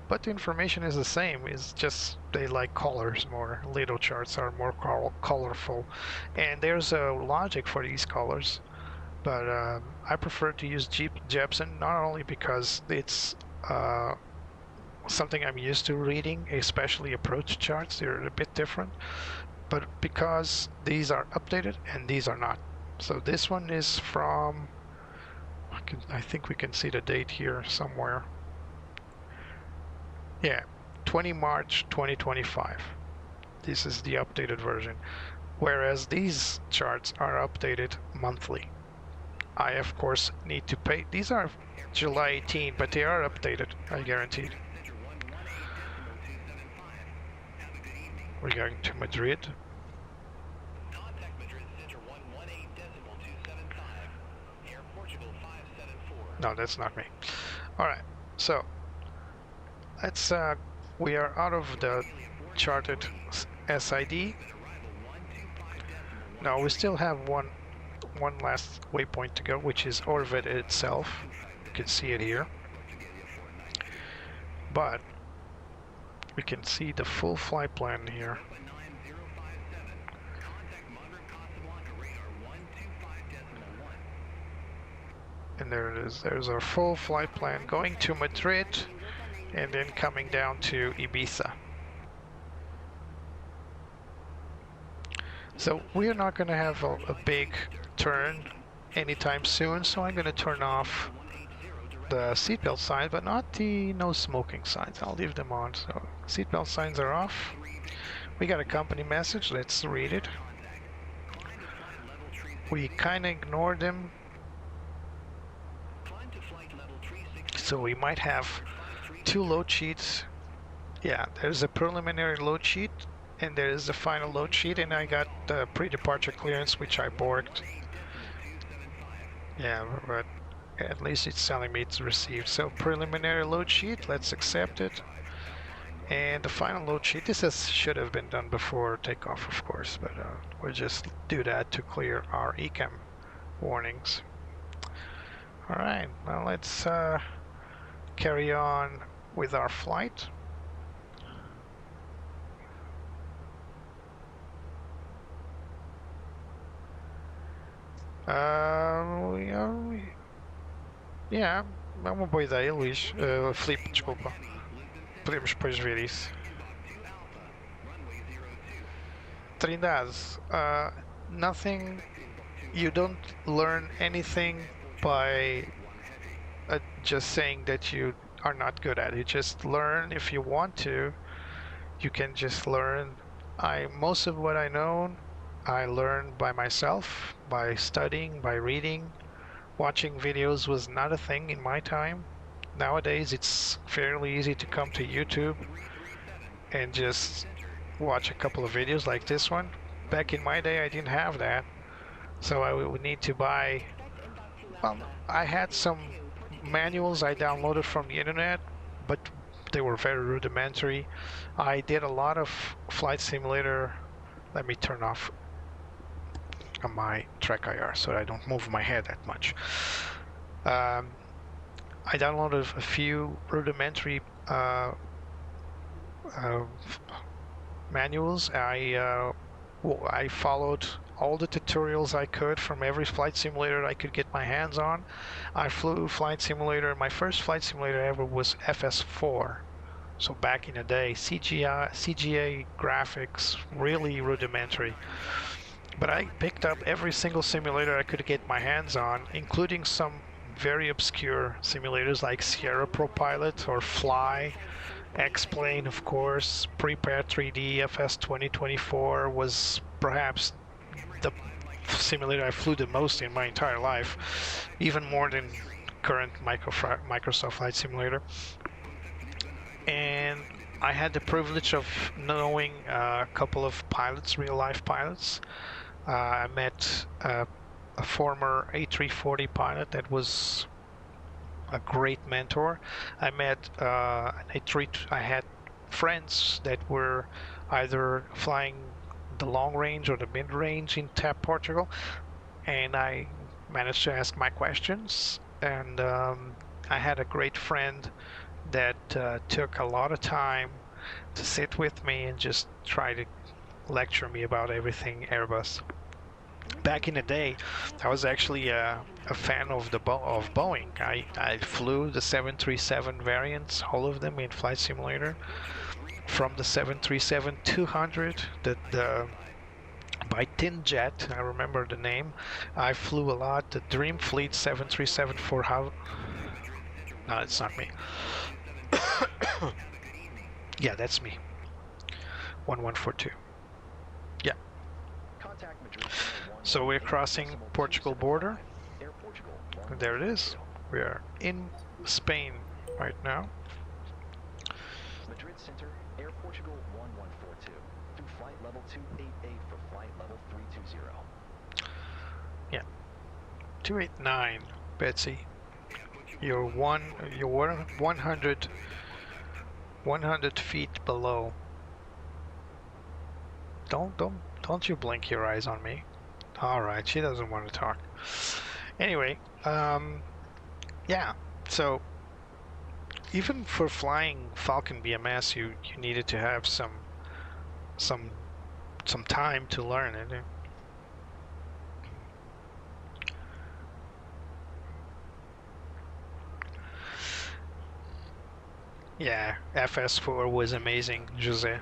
But the information is the same. It's just they like colors more. Lido charts are more colorful, and there's a logic for these colors. But I prefer to use Jepson, not only because it's something I'm used to reading, especially approach charts. They're a bit different, but because these are updated and these are not. So this one is from, I think we can see the date here somewhere. Yeah, 20 March 2025. This is the updated version, whereas these charts are updated monthly. I, of course, need to pay. These are July 18, but they are updated, I guaranteed. We're going to Madrid. Contact Madrid Center 118.275. Air Portugal 574. No, that's not me. All right, so let's. We are out of the charted SID. No, we still have one last waypoint to go, which is Orbit itself. You can see it here, but we can see the full flight plan here. And there it is. There's our full flight plan going to Madrid and then coming down to Ibiza. So we're not going to have a big turn anytime soon, so I'm going to turn off the seatbelt signs, but not the no smoking signs. I'll leave them on. So seatbelt signs are off. We got a company message. Let's read it. We kind of ignored them, so we might have two load sheets. Yeah, there's a preliminary load sheet and there is the final load sheet, and I got the pre-departure clearance, which I borked. Yeah, but at least it's telling me it's received. So preliminary load sheet, let's accept it. And the final load sheet, this should have been done before takeoff, of course, but we'll just do that to clear our ECAM warnings. All right, now let's carry on with our flight. Yeah, é uma boa ideia, Luís. Filipe, desculpa. Podemos depois ver isso. Trindade, nothing, you don't learn anything by just saying that you are not good at it. You just learn if you want to. You can just learn. Most of what I know, I learned by myself, by studying, by reading. Watching videos was not a thing in my time. Nowadays it's fairly easy to come to YouTube and just watch a couple of videos like this one. Back in my day I didn't have that, so I would need to buy, well, I had some manuals I downloaded from the internet, but they were very rudimentary. I did a lot of flight simulator. Let me turn off on my track IR so I don't move my head that much. I downloaded a few rudimentary manuals. I followed all the tutorials I could from every flight simulator I could get my hands on. I flew flight simulator. My first flight simulator ever was FS4. So back in the day, CGA graphics, really rudimentary. But I picked up every single simulator I could get my hands on, including some very obscure simulators like Sierra Pro Pilot or Fly, X-Plane, of course. Prepare 3D, FS 2024 was perhaps the simulator I flew the most in my entire life, even more than current Microsoft Flight Simulator. And I had the privilege of knowing a couple of pilots, real-life pilots. I met a former A340 pilot that was a great mentor. I met I had friends that were either flying the long range or the mid range in TAP Portugal, and I managed to ask my questions. And I had a great friend that took a lot of time to sit with me and just try to lecture me about everything Airbus. Back in the day, I was actually a fan of of Boeing. I flew the 737 variants, all of them in Flight Simulator, from the 737-200, the by Tin Jet, I remember the name. I flew a lot. The Dream Fleet 737 for how? No, it's not me. Yeah, that's me. 1142. Yeah. Contact Madrid. So we're crossing Portugal border. Air Portugal. And there it is. We are in Spain right now. Madrid Center, Air Portugal 1142. Through flight level 288 for flight level 320. Yeah. 289, Betsy. You're 100 feet below. Don't you blink your eyes on me. All right, she doesn't want to talk. Anyway, yeah. So even for flying Falcon BMS, you needed to have some time to learn it. Yeah, FS4 was amazing, Jose.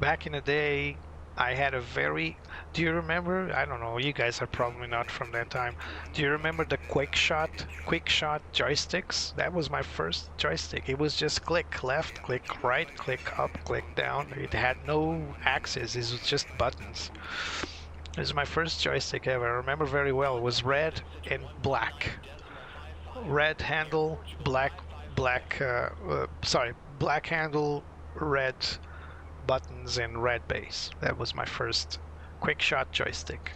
Back in the day, I had a very... Do you remember? I don't know, you guys are probably not from that time. Do you remember the quick shot joysticks? That was my first joystick. It was just click left, click right, click up, click down. It had no axis, it was just buttons. It was my first joystick ever. I remember very well. It was red and black. Red handle, black handle, red buttons, and red base. That was my first quick shot joystick.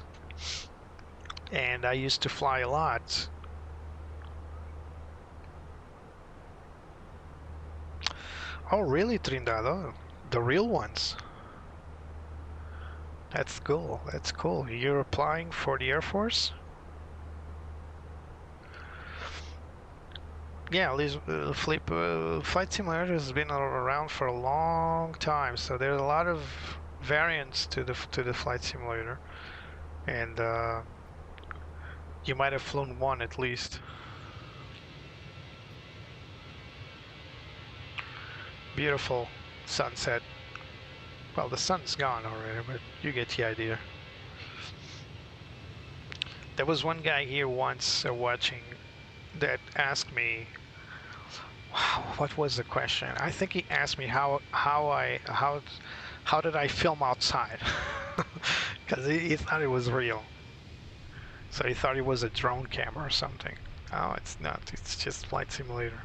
And I used to fly a lot. Oh, really, Trindado? The real ones? That's cool. That's cool. You're applying for the Air Force? Yeah, Flight Simulator has been around for a long time, so there's a lot of variants to the Flight Simulator, and you might have flown one at least. Beautiful sunset. Well, the sun's gone already, but you get the idea. There was one guy here once watching that asked me, wow, what was the question? I think he asked me how did I film outside? Because he thought it was real. So he thought it was a drone camera or something. Oh, it's not. It's just Flight Simulator.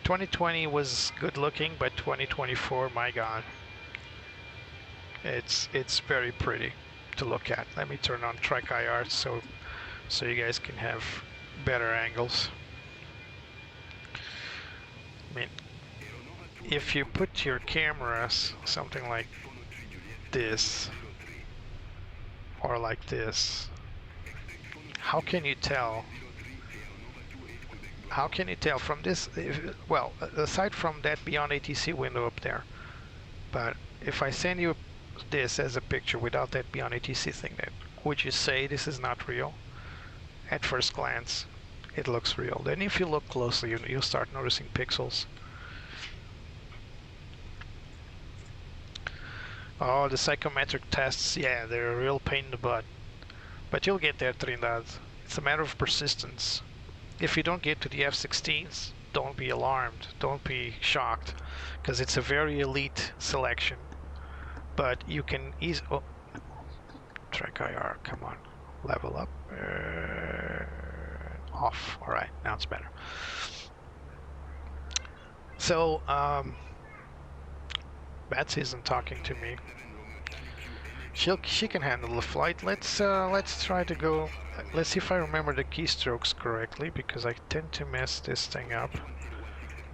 2020 was good looking, but 2024, my God, it's very pretty to look at. Let me turn on Track IR so you guys can have better angles. I mean, if you put your cameras something like this or like this, how can you tell? How can you tell from this? Well, aside from that Beyond ATC window up there, but if I send you this as a picture without that Beyond ATC thing, then would you say this is not real? At first glance, it looks real. Then if you look closely, you'll start noticing pixels. Oh, the psychometric tests, yeah, they're a real pain in the butt. But you'll get there, Trindade. It's a matter of persistence. If you don't get to the F-16s, don't be alarmed, don't be shocked, because it's a very elite selection. But you can easily... Oh, Track IR, come on, level up. Off. All right, now it's better. So, Betsy isn't talking to me. She can handle the flight. Let's try to go. Let's see if I remember the keystrokes correctly, because I tend to mess this thing up.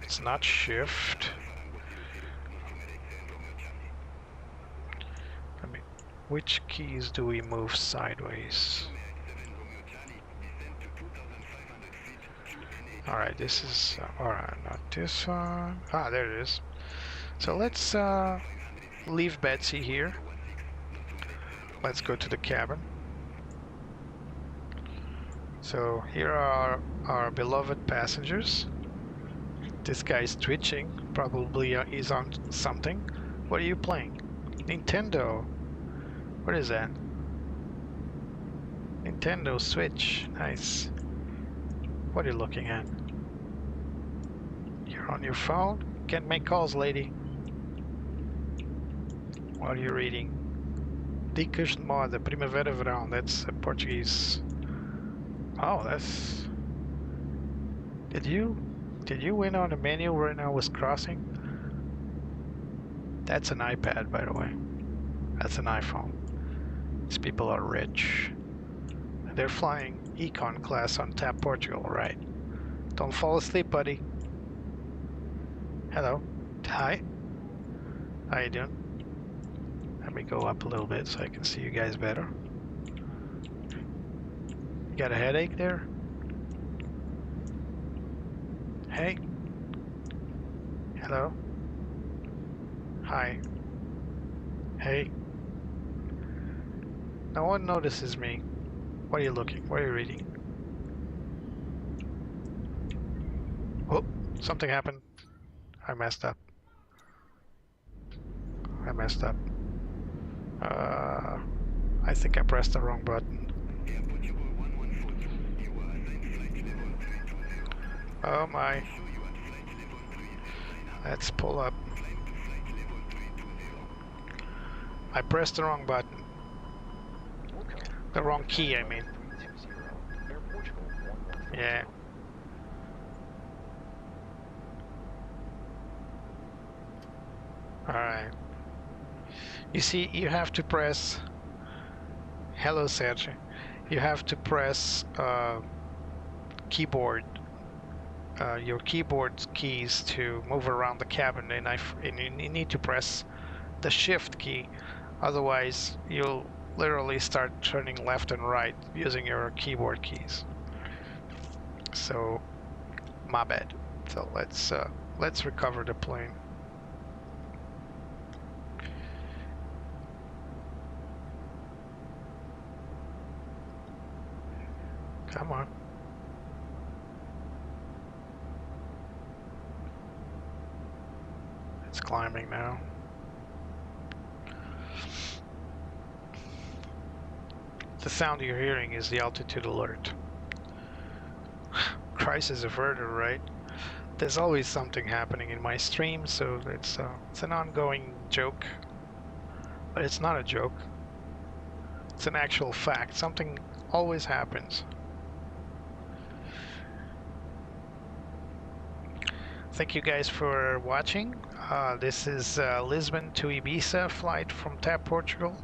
It's not shift. I mean, which keys do we move sideways? Alright, this is... alright, not this one. Ah, there it is. So let's leave Betsy here. Let's go to the cabin. So here are our beloved passengers. This guy's twitching, probably is on something. What are you playing? Nintendo. What is that? Nintendo Switch. Nice. What are you looking at? You're on your phone? Can't make calls, lady. What are you reading? Dicas de moda, primavera, verão. That's a Portuguese. Oh, that's... Did you win on a menu when I was crossing? That's an iPad, by the way. That's an iPhone. These people are rich. They're flying econ class on TAP Portugal, right? Don't fall asleep, buddy. Hello. Hi. How you doing? Let me go up a little bit so I can see you guys better. You got a headache there? Hey. Hello. Hi. Hey. No one notices me. What are you looking? What are you reading? Oh, something happened. I messed up. I think I pressed the wrong button. Oh my. Let's pull up. I pressed the wrong button. The wrong key, I mean. Yeah. Alright. You see, you have to press... Hello, Sergio. You have to press keyboard, your keyboard keys to move around the cabin, and you need to press the shift key. Otherwise, you'll literally start turning left and right using your keyboard keys. So, my bad. So let's recover the plane. Come on. It's climbing now. The sound you're hearing is the altitude alert. Crisis averter, right? There's always something happening in my stream, so it's an ongoing joke. But it's not a joke. It's an actual fact. Something always happens. Thank you guys for watching. This is Lisbon to Ibiza flight from TAP Portugal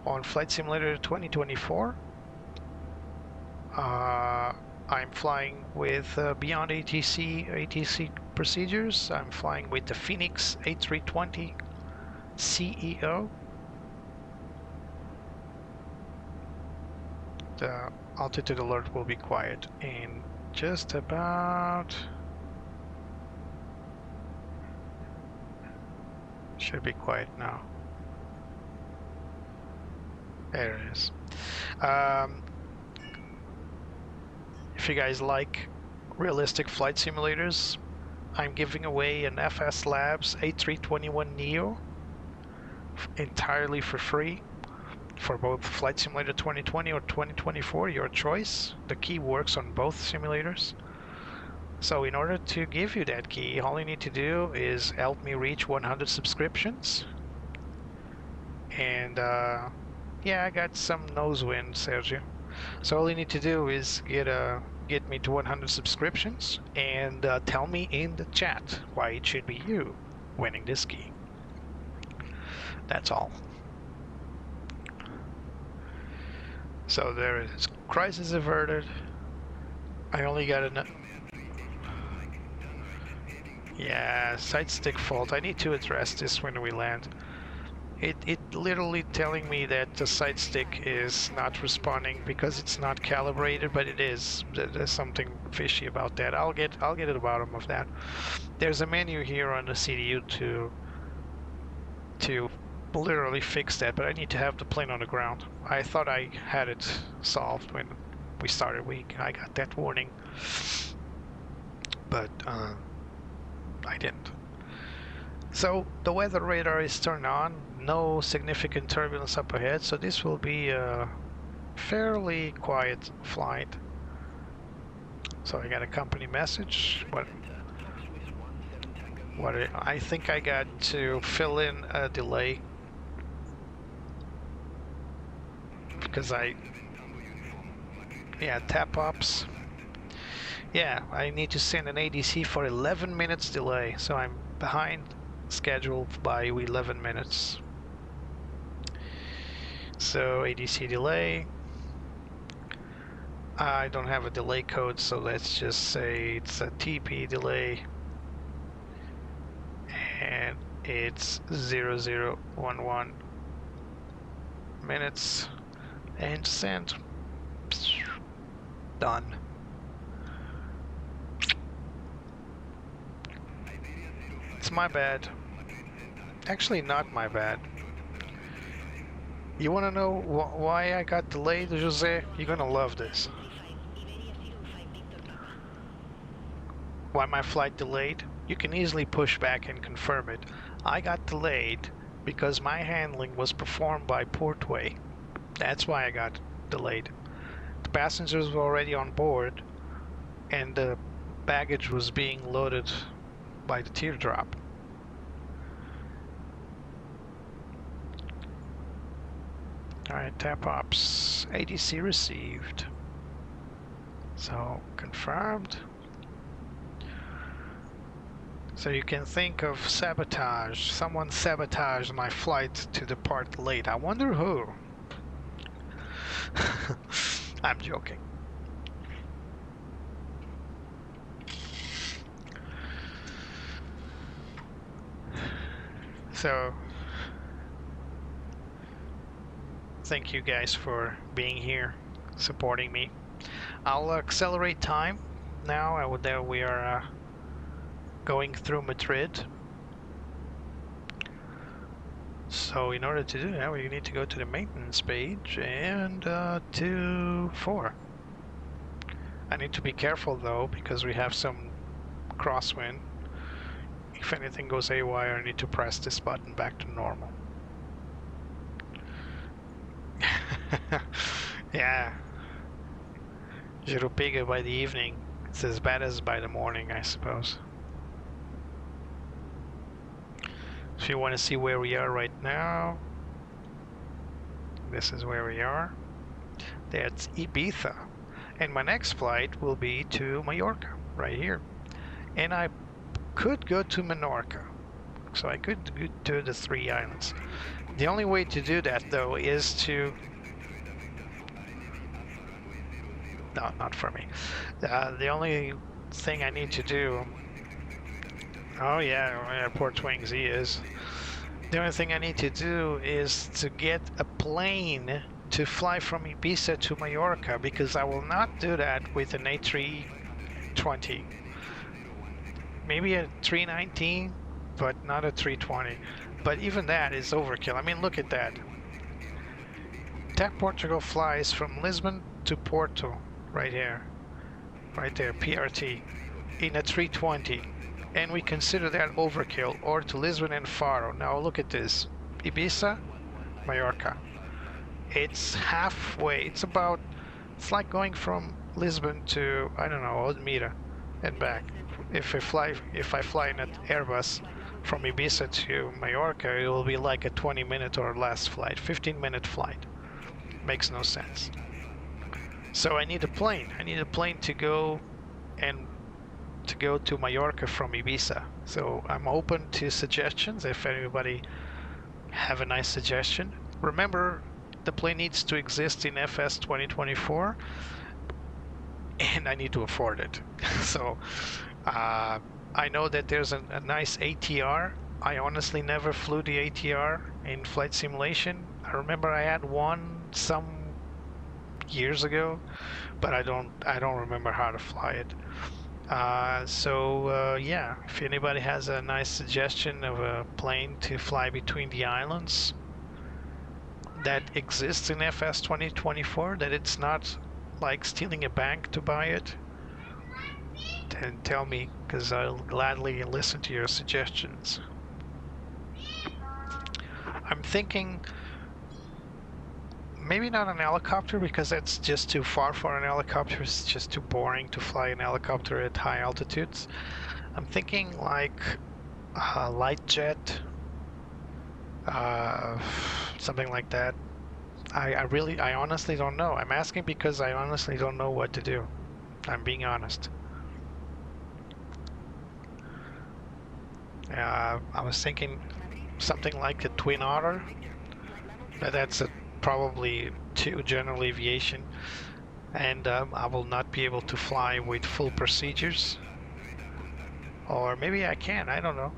on Flight Simulator 2024. I'm flying with beyond ATC procedures. I'm flying with the Fenix A320 CEO. The altitude alert will be quiet in just about... Should be quiet now. There it is. If you guys like realistic flight simulators, I'm giving away an FS Labs A321 Neo entirely for free for both Flight Simulator 2020 or 2024, your choice. The key works on both simulators. So in order to give you that key, all you need to do is help me reach 100 subscriptions. And yeah, I got some nose wind, Sergio. So all you need to do is get me to 100 subscriptions and tell me in the chat why it should be you winning this key. That's all. So there it is. Crisis averted. I only got enough. Yeah, side stick fault. I need to address this when we land. It literally telling me that the side stick is not responding because it's not calibrated, but it is. There's something fishy about that. I'll get to the bottom of that. There's a menu here on the CDU to literally fix that, but I need to have the plane on the ground. I thought I had it solved when we started. I got that warning, but I didn't. So the weather radar is turned on, no significant turbulence up ahead, so this will be a fairly quiet flight. So I got a company message. I think I got to fill in a delay because TAP ops. Yeah, I need to send an ADC for 11 minutes delay, so I'm behind schedule by 11 minutes. So ADC delay. I don't have a delay code, so let's just say it's a TP delay, and it's 0011 minutes, and send. Done. It's my bad. Actually, not my bad. You want to know why I got delayed, Jose? You're gonna love this. Why my flight delayed? You can easily push back and confirm it. I got delayed because my handling was performed by Portway. That's why I got delayed. The passengers were already on board, and the baggage was being loaded by the teardrop. Alright, TAP ops, ADC received. So, confirmed. So you can think of sabotage. Someone sabotaged my flight to depart late. I wonder who. I'm joking. So, thank you guys for being here, supporting me. I'll accelerate time now. There we are going through Madrid. So in order to do that, we need to go to the maintenance page and to 4. I need to be careful though, because we have some crosswind. If anything goes haywire, I need to press this button back to normal. Yeah. Jurupiga by the evening. It's as bad as by the morning, I suppose. If you want to see where we are right now, this is where we are. That's Ibiza. And my next flight will be to Mallorca, right here. And I could go to Menorca. So I could do the 3 islands. The only way to do that, though, is to... No, not for me. The only thing I need to do... Oh yeah, Airport Wing Z is. The only thing I need to do is to get a plane to fly from Ibiza to Mallorca, because I will not do that with an A320. Maybe a 319, but not a 320. But even that is overkill. I mean, look at that. TAP Portugal flies from Lisbon to Porto, right here. Right there, PRT, in a 320. And we consider that overkill, or to Lisbon and Faro. Now look at this. Ibiza, Mallorca. It's halfway. It's like going from Lisbon to, I don't know, Odmira and back. If I fly in an Airbus from Ibiza to Mallorca, it will be like a 20-minute or less flight, 15-minute flight. Makes no sense. So I need a plane. I need a plane to go to Mallorca from Ibiza. So I'm open to suggestions if anybody have a nice suggestion. Remember, the plane needs to exist in FS 2024, and I need to afford it. So I know that there's a nice ATR. I honestly never flew the ATR in flight simulation. I remember I had one some years ago, but I don't remember how to fly it. Yeah, if anybody has a nice suggestion of a plane to fly between the islands that exists in FS 2024, that it's not like stealing a bank to buy it, then tell me, because I'll gladly listen to your suggestions. I'm thinking maybe not an helicopter, because that's just too far for an helicopter. It's just too boring to fly an helicopter at high altitudes. I'm thinking like a light jet, something like that. I honestly don't know. I'm asking because I honestly don't know what to do. I'm being honest. I was thinking something like a Twin Otter, but that's probably too general aviation, and I will not be able to fly with full procedures. Or maybe I can, I don't know.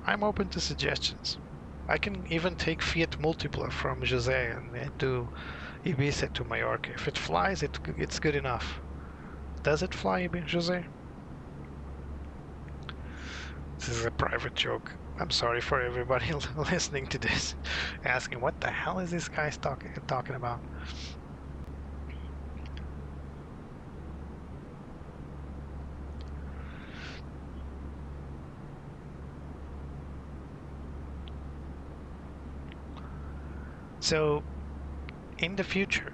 I'm open to suggestions. I can even take Fiat Multipla from Jose and do Ibiza to Mallorca. If it flies, it's good enough. Does it fly, Jose? This is a private joke. I'm sorry for everybody listening to this, asking what the hell is this guy talking about. So, in the future,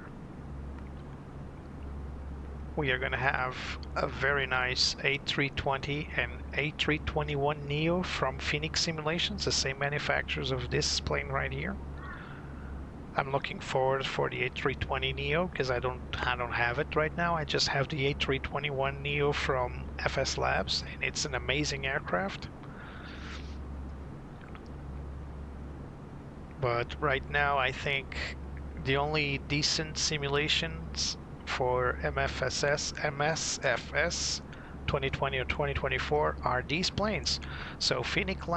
we are going to have a very nice A320 and A321 NEO from Fenix Simulations, the same manufacturers of this plane right here. I'm looking forward for the A320 NEO because I don't have it right now. I just have the A321 NEO from FS Labs, and it's an amazing aircraft. But right now, I think the only decent simulations for MSFS 2020 or 2024 are these planes. So Fenix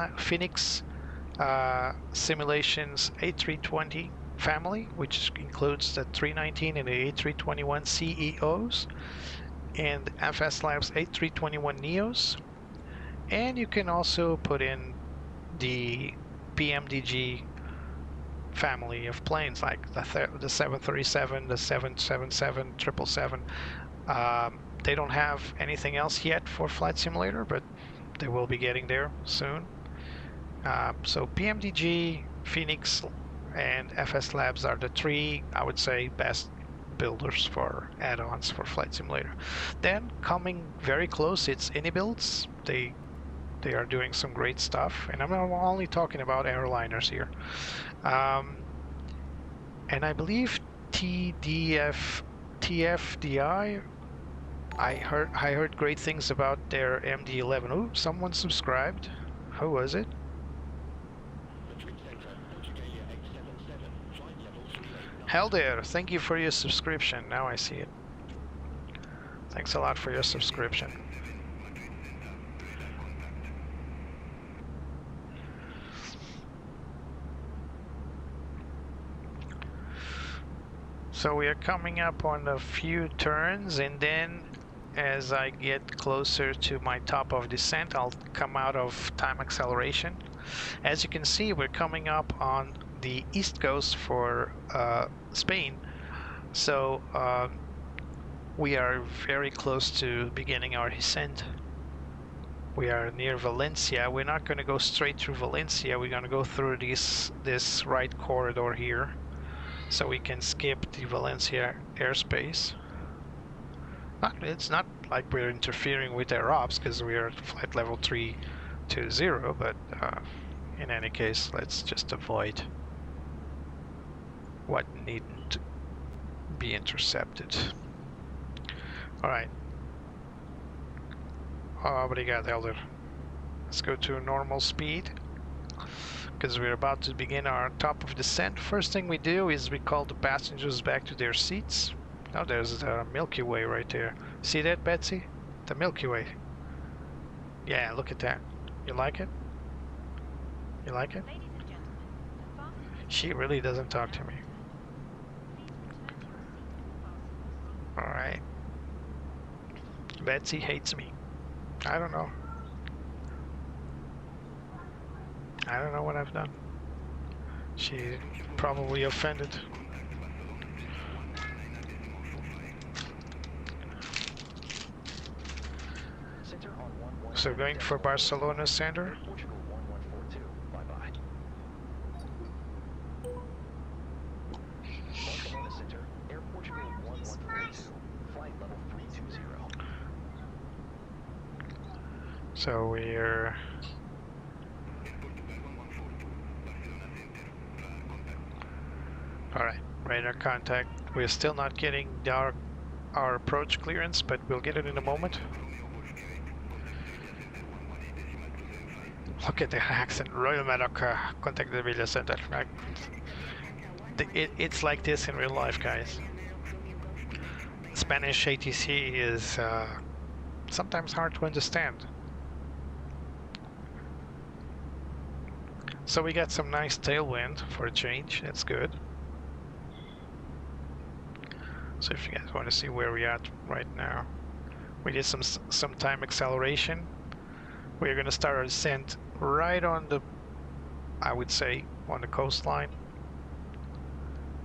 Simulations A320 family, which includes the 319 and the A321 CEOs, and FS Labs A321 NEOs. And you can also put in the PMDG family of planes, like the 737, the 777, 777. They don't have anything else yet for Flight Simulator, but they will be getting there soon. So PMDG, Fenix, and FS Labs are the three, I would say, best builders for add-ons for Flight Simulator. Then coming very close, it's Anybuilds. They are doing some great stuff, and I'm only talking about airliners here. And I believe TFDI, I heard great things about their MD-11. Oh, someone subscribed. Who was it? Hell there, thank you for your subscription. Now I see it. Thanks a lot for your subscription. So we are coming up on a few turns, and then as I get closer to my top of descent, I'll come out of time acceleration. As you can see, we're coming up on the east coast for Spain, so we are very close to beginning our descent. We are near Valencia. We're not going to go straight through Valencia. We're going to go through this right corridor here, so we can skip the Valencia airspace. It's not like we're interfering with their ops because we are at flight level 320, but in any case, let's just avoid what needn't be intercepted. Alright. Obrigado, Elder. Let's go to normal speed. because we're about to begin our top of descent. First thing we do is we call the passengers back to their seats. Oh, there's the Milky Way right there. See that, Betsy? The Milky Way. Yeah, look at that. You like it? You like it? She really doesn't talk to me. Alright. Betsy hates me. I don't know. I don't know what I've done. She probably offended. So going for Barcelona Center. Portugal 1142. Bye-bye. Barcelona Center, Air Portugal 1142. Flight level 320. So we're alright, radar contact. We're still not getting our approach clearance, but we'll get it in a moment. Look at the accent. Royal Maroc, contact the Villa Center. It's like this in real life, guys. Spanish ATC is sometimes hard to understand. So we got some nice tailwind for a change. That's good. So if you guys want to see where we're at right now, we did some time acceleration. We're going to start our descent right on the, I would say, on the coastline.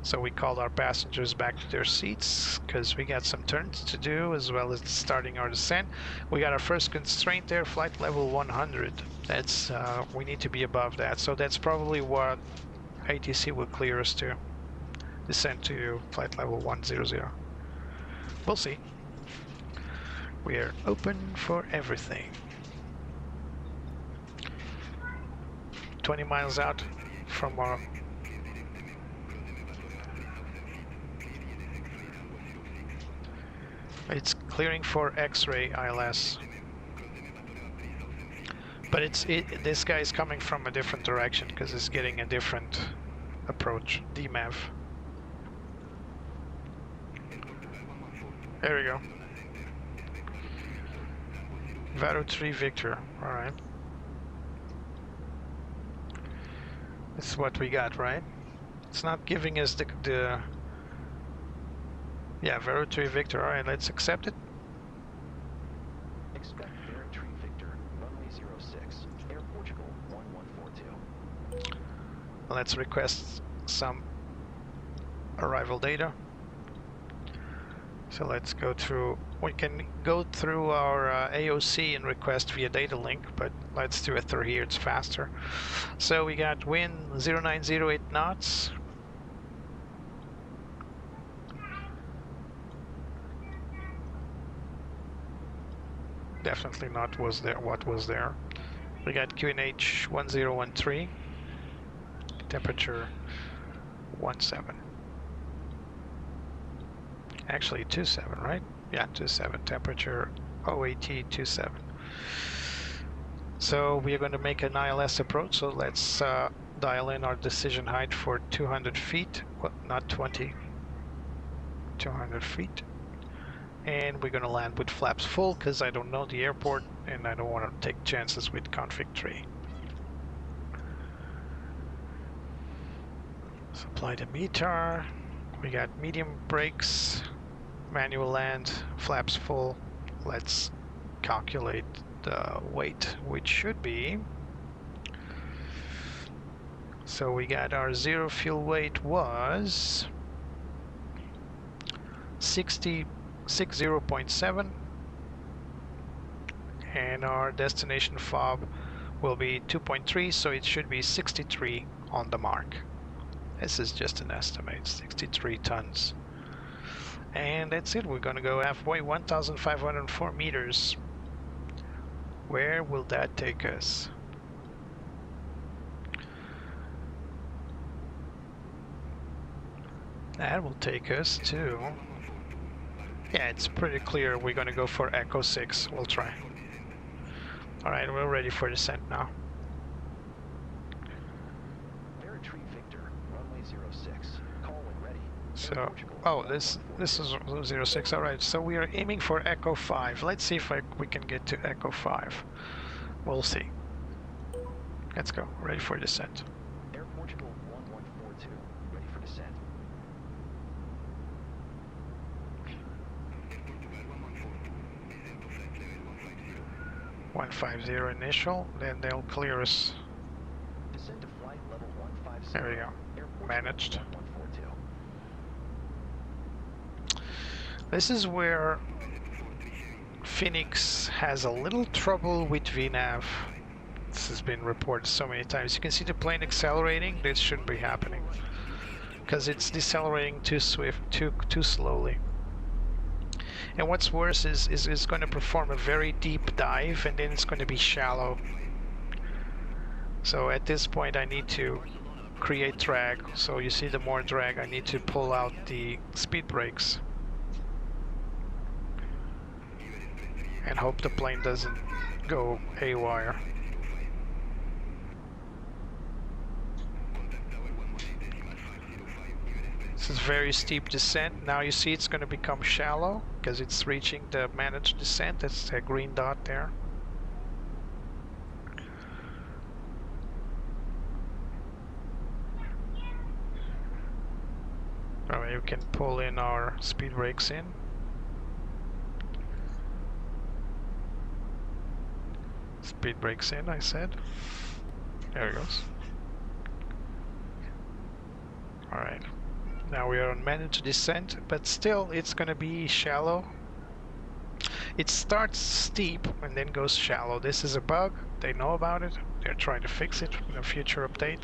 So we called our passengers back to their seats because we got some turns to do as well as starting our descent. We got our first constraint there, flight level 100. That's we need to be above that. So that's probably what ATC will clear us to. Descent to flight level 100. We'll see. We are open for everything. 20 miles out from our it's clearing for X-ray ILS, but this guy is coming from a different direction because it's getting a different approach. DMAV. There we go. Varo 3 Victor. All right. This is what we got, right? It's not giving us the yeah, Vero 3 Victor. Alright, let's accept it. Expect Vero 3 Victor, runway 06, Air Portugal 1142. Let's request some arrival data. So let's go through, we can go through our AOC and request via data link, but let's do it through here, it's faster. So we got wind 0908 knots. Definitely not was there what was there. We got QNH 1013, temperature 17. Actually 27, right? Yeah, 27, temperature OAT 27. So we are going to make an ILS approach, so let's dial in our decision height for 200 feet, well, not 20, 200 feet. And we're going to land with flaps full because I don't know the airport and I don't want to take chances with config tree. Supply the METAR. We got medium brakes, manual land, flaps full. Let's calculate the weight, which should be, so we got our zero fuel weight was 60.7, and our destination fob will be 2.3, so it should be 63 on the mark. This is just an estimate, 63 tons. And that's it, we're gonna go halfway, 1,504 meters. Where will that take us? That will take us to, yeah, it's pretty clear we're gonna go for Echo 6, we'll try. Alright, we're ready for descent now. Tree Victor, runway 06. Call when ready. So, oh, this is 06. All right, so we are aiming for Echo 5. Let's see if we can get to Echo 5. We'll see. Let's go. Ready for descent. Air Portugal 1142, ready for descent. 150 initial, then they'll clear us. Descend to flight level 150. There we go. Air Portugal Managed. 1142. This is where Fenix has a little trouble with VNAV. This has been reported so many times. You can see the plane accelerating. This shouldn't be happening because it's decelerating too slowly. And what's worse is it's going to perform a very deep dive and then it's going to be shallow. So at this point I need to create drag. So you see the more drag, I need to pull out the speed brakes and hope the plane doesn't go haywire. This is very steep descent. Now you see it's going to become shallow because it's reaching the managed descent. That's a green dot there. Alright, you can pull in our speed brakes in. Speed brakes in, I said. There it goes. Alright. Now we are on managed descent, but still it's going to be shallow. It starts steep and then goes shallow. This is a bug. They know about it. They're trying to fix it in a future update.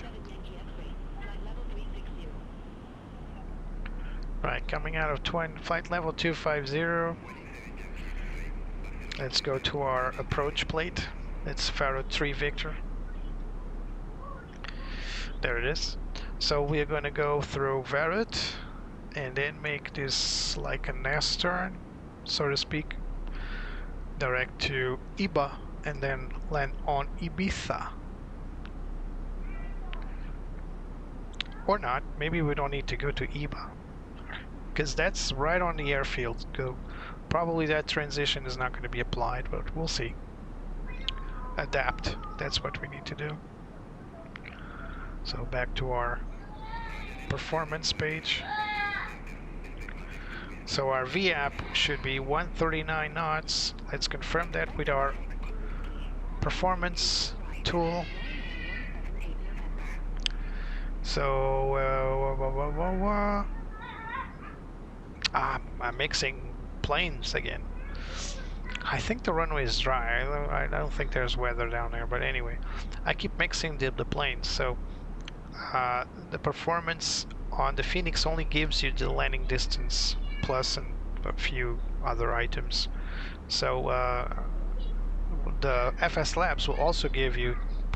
Right, coming out of flight level 250. Let's go to our approach plate. It's Faro 3 Victor. There it is. So we are going to go through Varut and then make this like a nest turn, so to speak, direct to Ibiza and then land on Ibiza. Or not, maybe we don't need to go to Ibiza because that's right on the airfield. Probably that transition is not going to be applied, but we'll see. Adapt, that's what we need to do. So back to our performance page. So our VAP should be 139 knots. Let's confirm that with our performance tool. So I'm mixing planes again. I think the runway is dry. I don't think there's weather down there, but anyway, I keep mixing the planes. So the performance on the Fenix only gives you the landing distance plus a few other items. So the FS Labs will also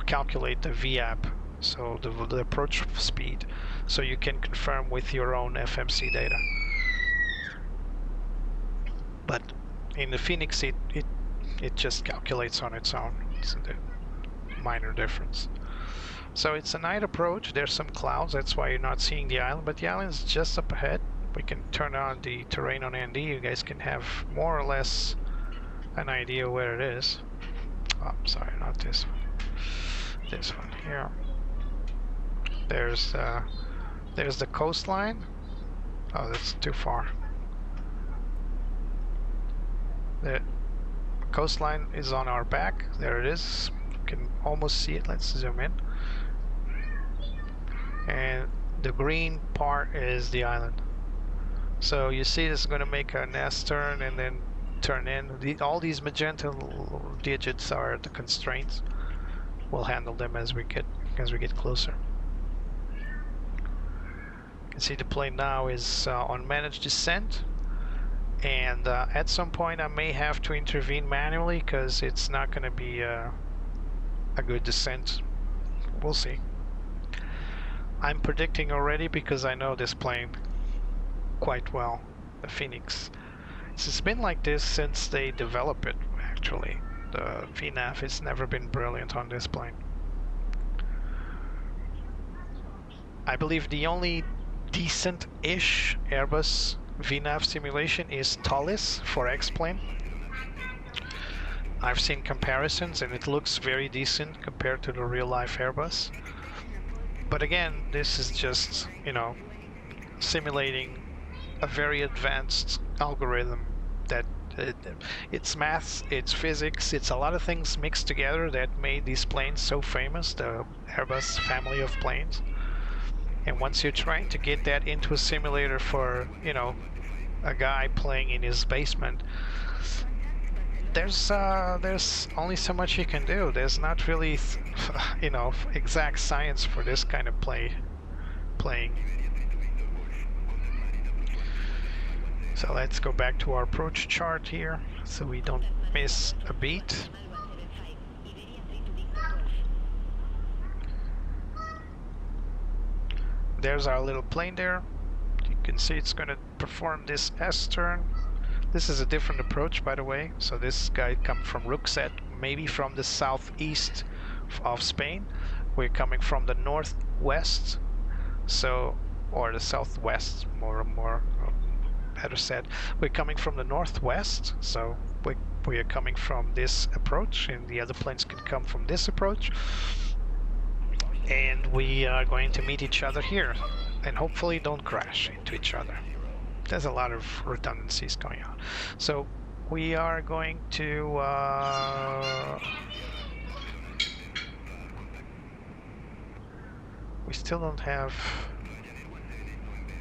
calculate the VAP, so the approach speed, so you can confirm with your own FMC data. But in the Fenix it just calculates on its own. It's a minor difference. So it's a night approach. There's some clouds, that's why you're not seeing the island, but the island's just up ahead. We can turn on the terrain on ND. You guys can have more or less an idea where it is. Oh, sorry, not this one. This one here. There's the coastline. Oh, that's too far. The coastline is on our back. There it is. You can almost see it. Let's zoom in. And the green part is the island. So you see this is going to make a nest turn and then turn in. All these magenta digits are the constraints. We'll handle them as we get closer. You can see the plane now is on managed descent, and at some point I may have to intervene manually because it's not going to be a good descent. We'll see. I'm predicting already because I know this plane quite well, the Fenix. It's been like this since they developed it, actually. The VNAV has never been brilliant on this plane. I believe the only decent-ish Airbus VNAV simulation is Thales for X-Plane. I've seen comparisons and it looks very decent compared to the real-life Airbus. But again, this is just, you know, simulating a very advanced algorithm that it's maths, it's physics, it's a lot of things mixed together that made these planes so famous, the Airbus family of planes. And once you're trying to get that into a simulator for, you know, a guy playing in his basement, there's only so much you can do. There's not really, you know, exact science for this kind of playing. So let's go back to our approach chart here, so we don't miss a beat. There's our little plane there. You can see it's going to perform this S-turn. This is a different approach, by the way. So this guy comes from Ruxet, maybe from the southeast of Spain. We're coming from the northwest, so, or the southwest, more better said. We're coming from the northwest, so we are coming from this approach, and the other planes can come from this approach. And we are going to meet each other here, and hopefully don't crash into each other. There's a lot of redundancies going on. So we are going to we still don't have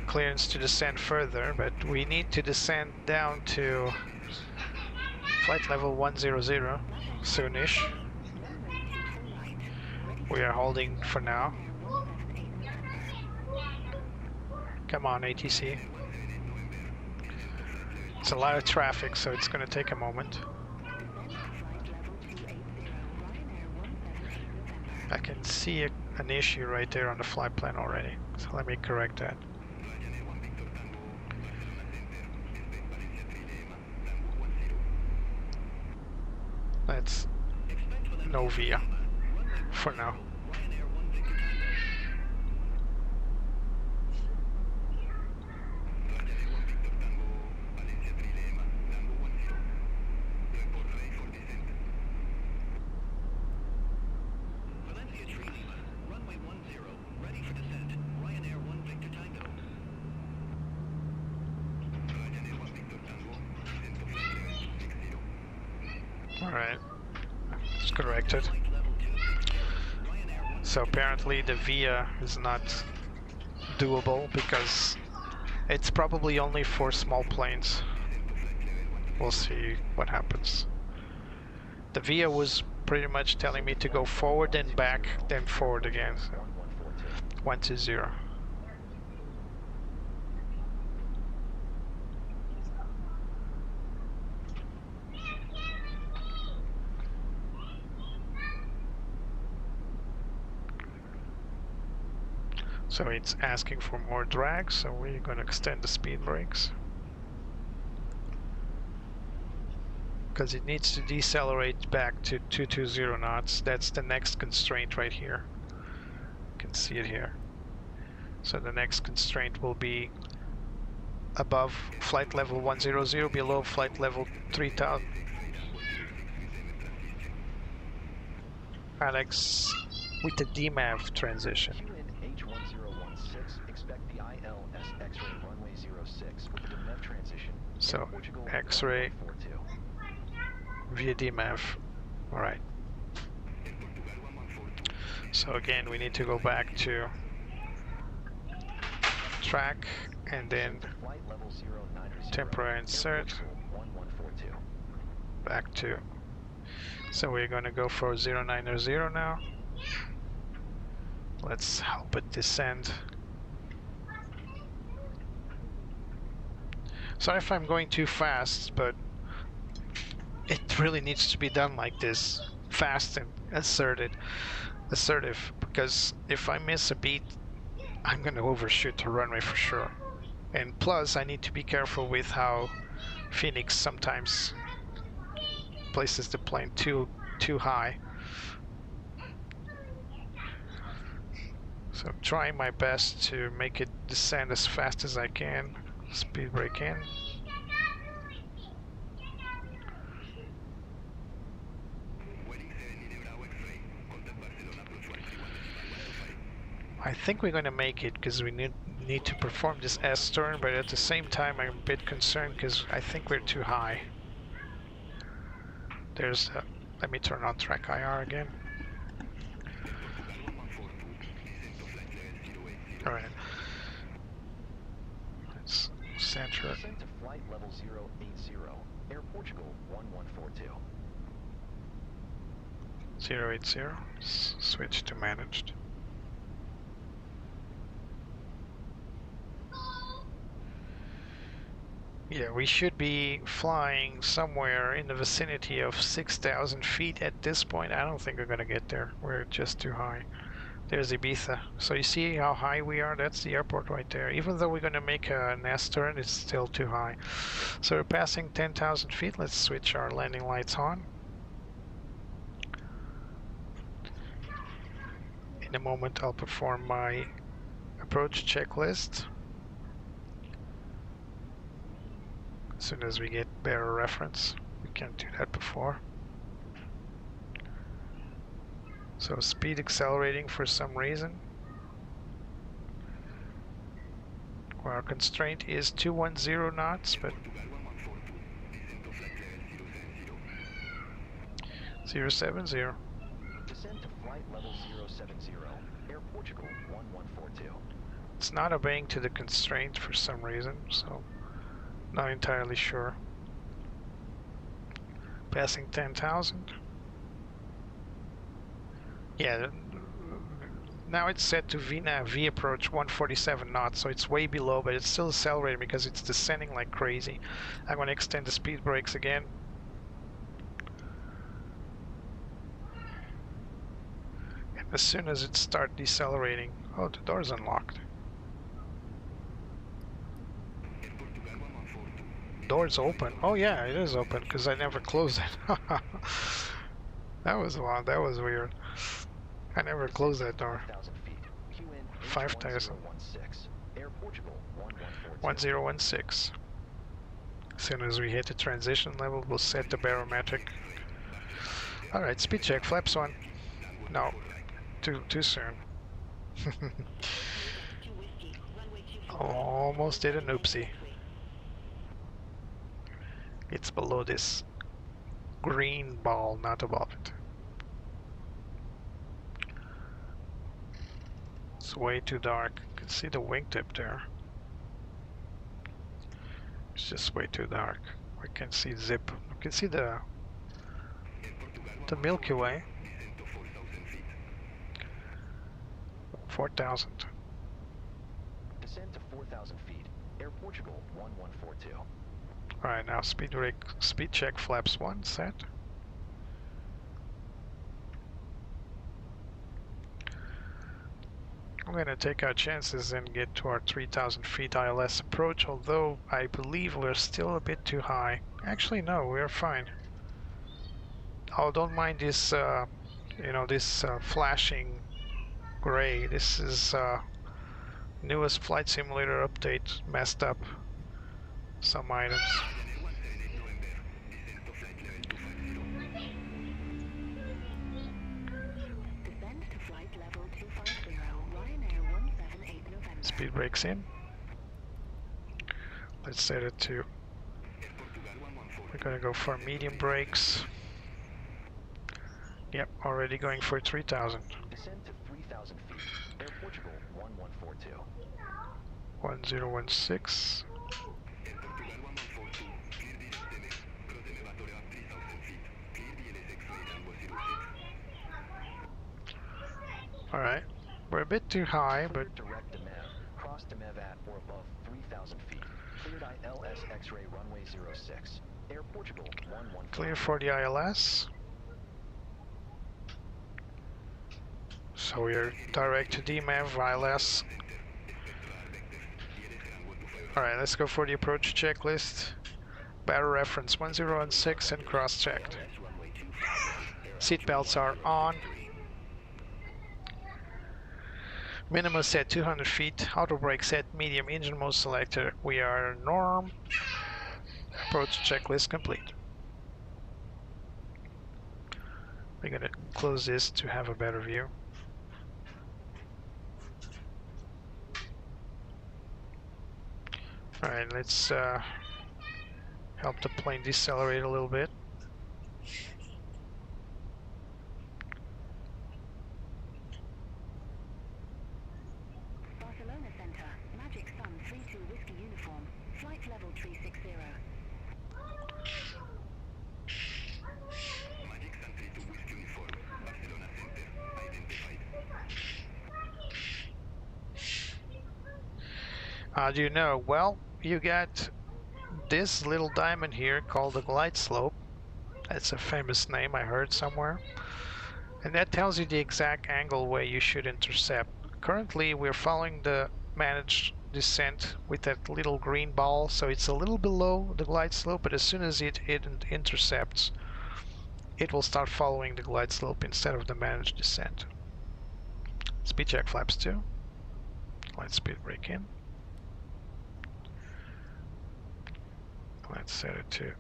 clearance to descend further, but we need to descend down to flight level 100 soonish. We are holding for now. Come on, ATC. It's a lot of traffic, so it's going to take a moment. I can see an issue right there on the flight plan already, so let me correct that. That's no via for now. Alright, it's corrected. So apparently the VIA is not doable because it's probably only for small planes. We'll see what happens. The VIA was pretty much telling me to go forward, then back, then forward again. So 120. So it's asking for more drag, so we're going to extend the speed brakes. Because it needs to decelerate back to 220 knots. That's the next constraint right here. You can see it here. So the next constraint will be above flight level 100, below flight level 3000. Alex, with the DMAV transition. So, X-ray via DMAV. Alright. So again, we need to go back to track and then temporary insert. Back to. So we're going to go for 090 now. Let's help it descend. Sorry if I'm going too fast, but it really needs to be done like this, fast and assertive, because if I miss a beat, I'm going to overshoot the runway for sure. And plus, I need to be careful with how Fenix sometimes places the plane too high. So I'm trying my best to make it descend as fast as I can. Speed brake in. I think we're going to make it because we need to perform this S-turn, but at the same time I'm a bit concerned because I think we're too high. There's let me turn on track IR again. Alright. Let's center it. Descend to flight level 080, Air Portugal 1142. 080. Switch to managed. Yeah, we should be flying somewhere in the vicinity of 6,000 feet at this point. I don't think we're gonna get there. We're just too high. There's Ibiza. So you see how high we are? That's the airport right there. Even though we're gonna make an S-turn, it's still too high. So we're passing 10,000 feet. Let's switch our landing lights on. In a moment I'll perform my approach checklist. As soon as we get better reference, we can't do that before. So speed accelerating for some reason. Well, our constraint is 210 knots, but 070. Descend to flight level 070, Air Portugal 1142. It's not obeying to the constraint for some reason, so not entirely sure. Passing 10,000. Yeah, now it's set to VNAV V approach 147 knots, so it's way below, but it's still accelerating because it's descending like crazy. I'm going to extend the speed brakes again. And as soon as it starts decelerating, oh, the door's unlocked. Door's open. Oh yeah, it is open because I never closed it. That was wild. That was weird. I never closed that door. 5,000. 1016. As soon as we hit the transition level, we'll set the barometric. Alright, speed check. Flaps 1. No. Too soon. Almost did an oopsie. It's below this green ball, not above it. It's way too dark. You can see the wingtip there. It's just way too dark. We can see zip. We can see the Milky Way. 4,000. Descend to 4,000 feet. Air Portugal 1142. Alright, now speed check flaps 1 set. I'm going to take our chances and get to our 3,000 feet ILS approach, although I believe we're still a bit too high. Actually, no, we're fine. Oh, don't mind this, you know, this flashing gray. This is newest flight simulator update messed up some items. Speed brakes in. Let's set it to, we're gonna go for medium brakes. Yep, already going for 3,000. Descend to 3,000 feet. Air Portugal 1142. 1016. Alright, we're a bit too high, but direct to MEV. Cross to MEV at or above 3,000 feet. Cleared ILS X-ray runway 06. Air Portugal 114. clear for the ILS. So we're direct to DMAV, ILS. Alright, let's go for the approach checklist. Battle reference 1016 and cross-checked. Seatbelts are on. Minimum set 200 feet, auto brake set medium, engine mode selector. We are norm. Approach checklist complete. We're gonna close this to have a better view. Alright, let's help the plane decelerate a little bit. Barcelona Center, Magic Sun 32 Whiskey Uniform, flight level 360. Magic Sun 32 Whiskey Uniform, Barcelona Center, identified. How do you know? Well, you got this little diamond here called the glide slope. That's a famous name I heard somewhere. And that tells you the exact angle where you should intercept. Currently, we're following the managed descent with that little green ball, so it's a little below the glide slope, but as soon as it intercepts, it will start following the glide slope instead of the managed descent. Speed check flaps 2. Light speed brake in. Let's set it to. You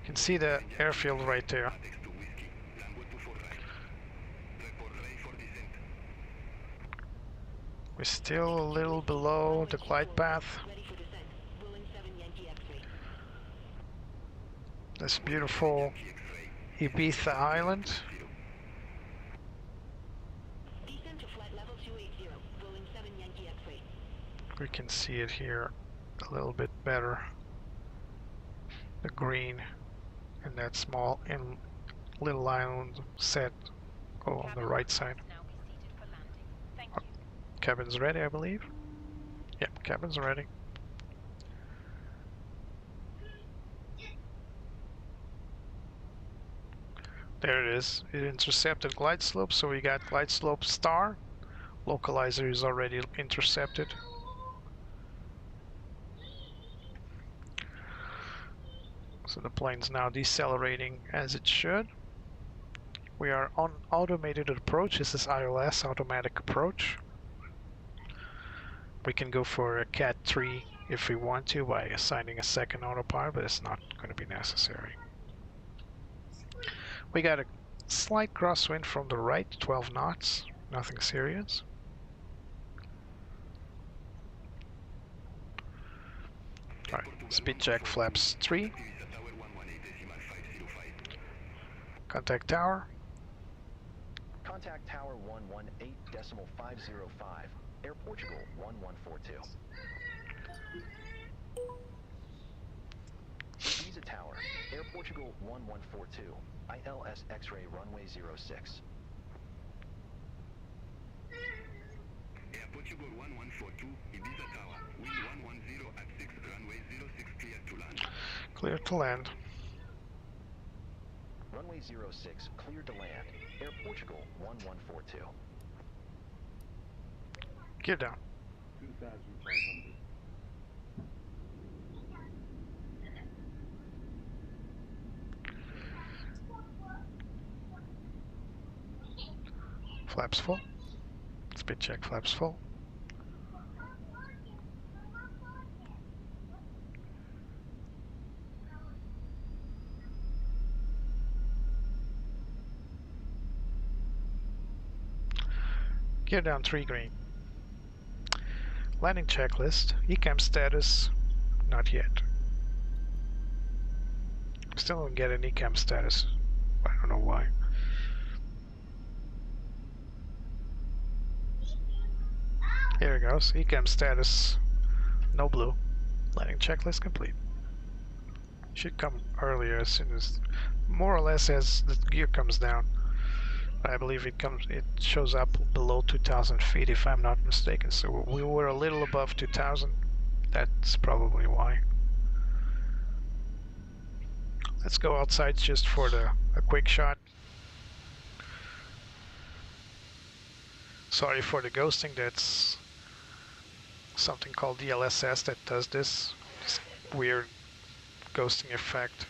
can see the airfield right there. We're still a little below the glide path. This beautiful Ibiza island. We can see it here a little bit better. The green and that small and little island set on the right side. Cabin's ready, I believe. Yep, cabin's ready. There it is. It intercepted glide slope, so we got glide slope star. Localizer is already intercepted. So the plane's now decelerating as it should. We are on automated approach. This is ILS, automatic approach. We can go for a Cat 3 if we want to by assigning a second autopilot, but it's not going to be necessary. We got a slight crosswind from the right, 12 knots, nothing serious. Alright, speed check flaps 3. Contact tower. Contact tower 118.505, Air Portugal 1142. Ibiza Tower, Air Portugal 1142, ILS X-ray runway 06. Air Portugal 1142, Ibiza Tower, wind 110 at 6, runway 06, clear to land. Clear to land. Runway 06, clear to land, Air Portugal 1142. Gear down. 2,500. Flaps full. Speed check flaps full. Gear down 3 green. Landing checklist. ECAM status. Not yet. Still don't get an ECAM status. I don't know why. Here it goes. ECAM status. No blue. Landing checklist complete. Should come earlier as soon as, more or less as the gear comes down. I believe it shows up below 2,000 feet if I'm not mistaken. So we were a little above 2,000. That's probably why. Let's go outside just for a quick shot. Sorry for the ghosting. That's something called DLSS that does this. This weird ghosting effect.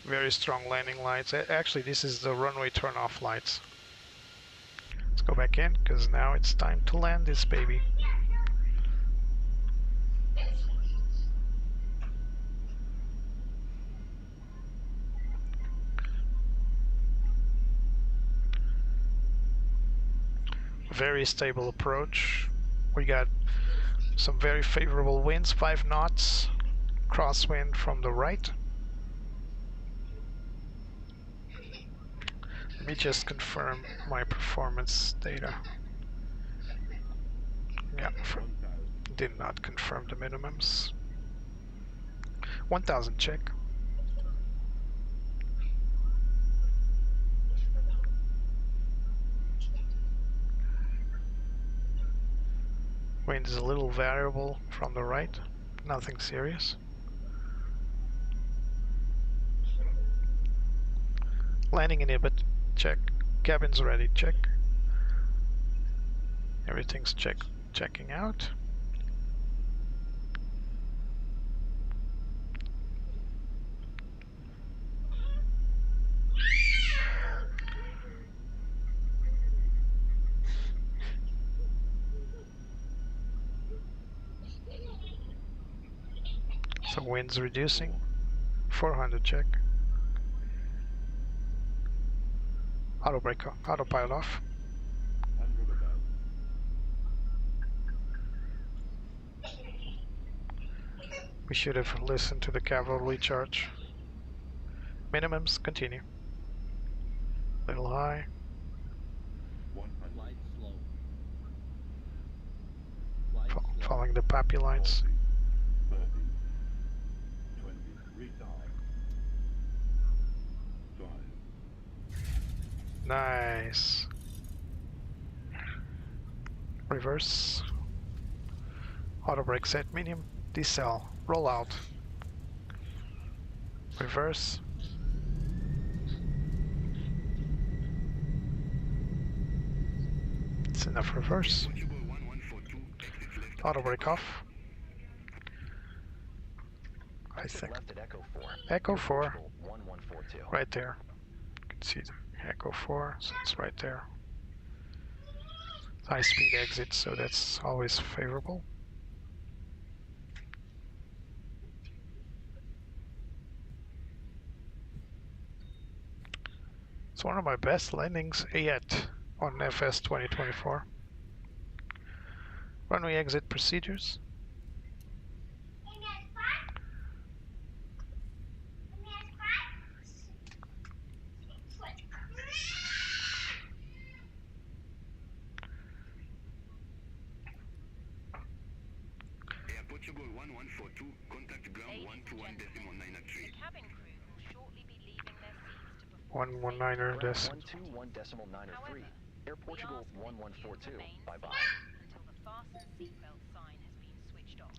Very strong landing lights. Actually, this is the runway turn-off lights. go back in, because now it's time to land this baby. Very stable approach. We got some very favorable winds, 5 knots, crosswind from the right. Let me just confirm my performance data. Yeah, did not confirm the minimums. 1000 check. Wind is a little variable from the right, nothing serious. Landing in Ibiza, check. Cabin's ready, check. Everything's checking out. So wind's reducing. 400 check. Auto brake, autopilot off. 100 about. We should have listened to the cavalry charge. Minimums, continue. Little high. 100. Flight slow. Following the PAPI lines. 40, 30, 20, retard. 5. Nice. Reverse. Auto brake set medium. Decel. Roll out. Reverse. It's enough reverse. Auto brake off. I Exit think. left at Echo 4. Echo 4. 1142. Right there. You can see the Echo 4, so it's right there. High speed exit, so that's always favorable. It's one of my best landings yet on FS 2024. Runway exit procedures. Air Portugal 1142, contact ground 121.93. Cabin crew will shortly be leaving their seats to perform 119er Ground this. 121.93. Air Portugal 1142. Bye-bye. until the fasten seatbelt sign has been switched off.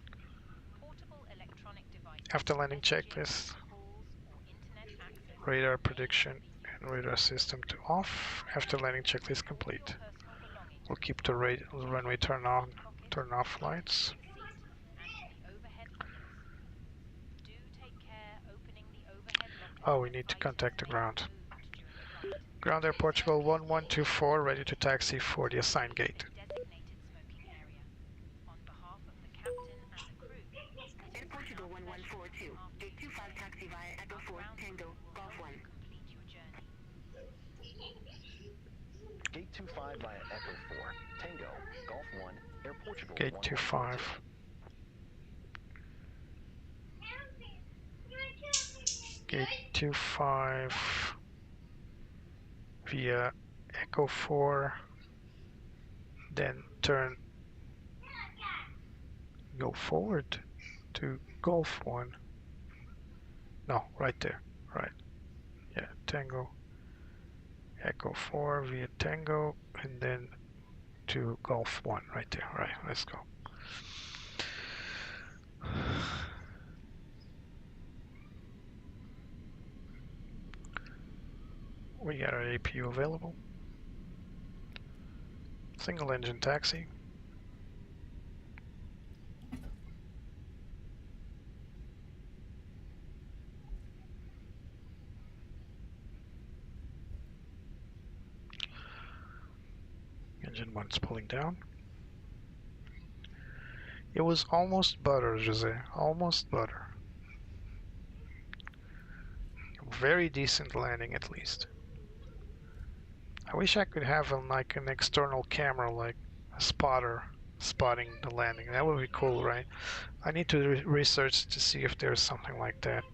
Portable electronic devices, After landing messages, checklist, calls, or internet access radar prediction and radar system to off. After landing checklist complete. We'll keep the runway turn off lights. Oh, we need to contact the ground. Ground Air Portugal 1124, ready to taxi for the assigned gate. Air Portugal 1142, gate 25 taxi via Echo 4, Tango, Golf 1. Gate 25 via Echo 4. Tango, Golf 1, Air Portugal Gate 25. Gate 25 via Echo 4, then go forward to Golf 1. No, right there, right. Yeah, Tango, Echo 4 via Tango, and then to Golf 1, right there. Right, let's go. We got our APU available. Single engine taxi. pulling down. It was almost butter, Jose. Almost butter. Very decent landing, at least. I wish I could have like an external camera, like a spotter, spotting the landing. That would be cool, right? I need to research to see if there's something like that.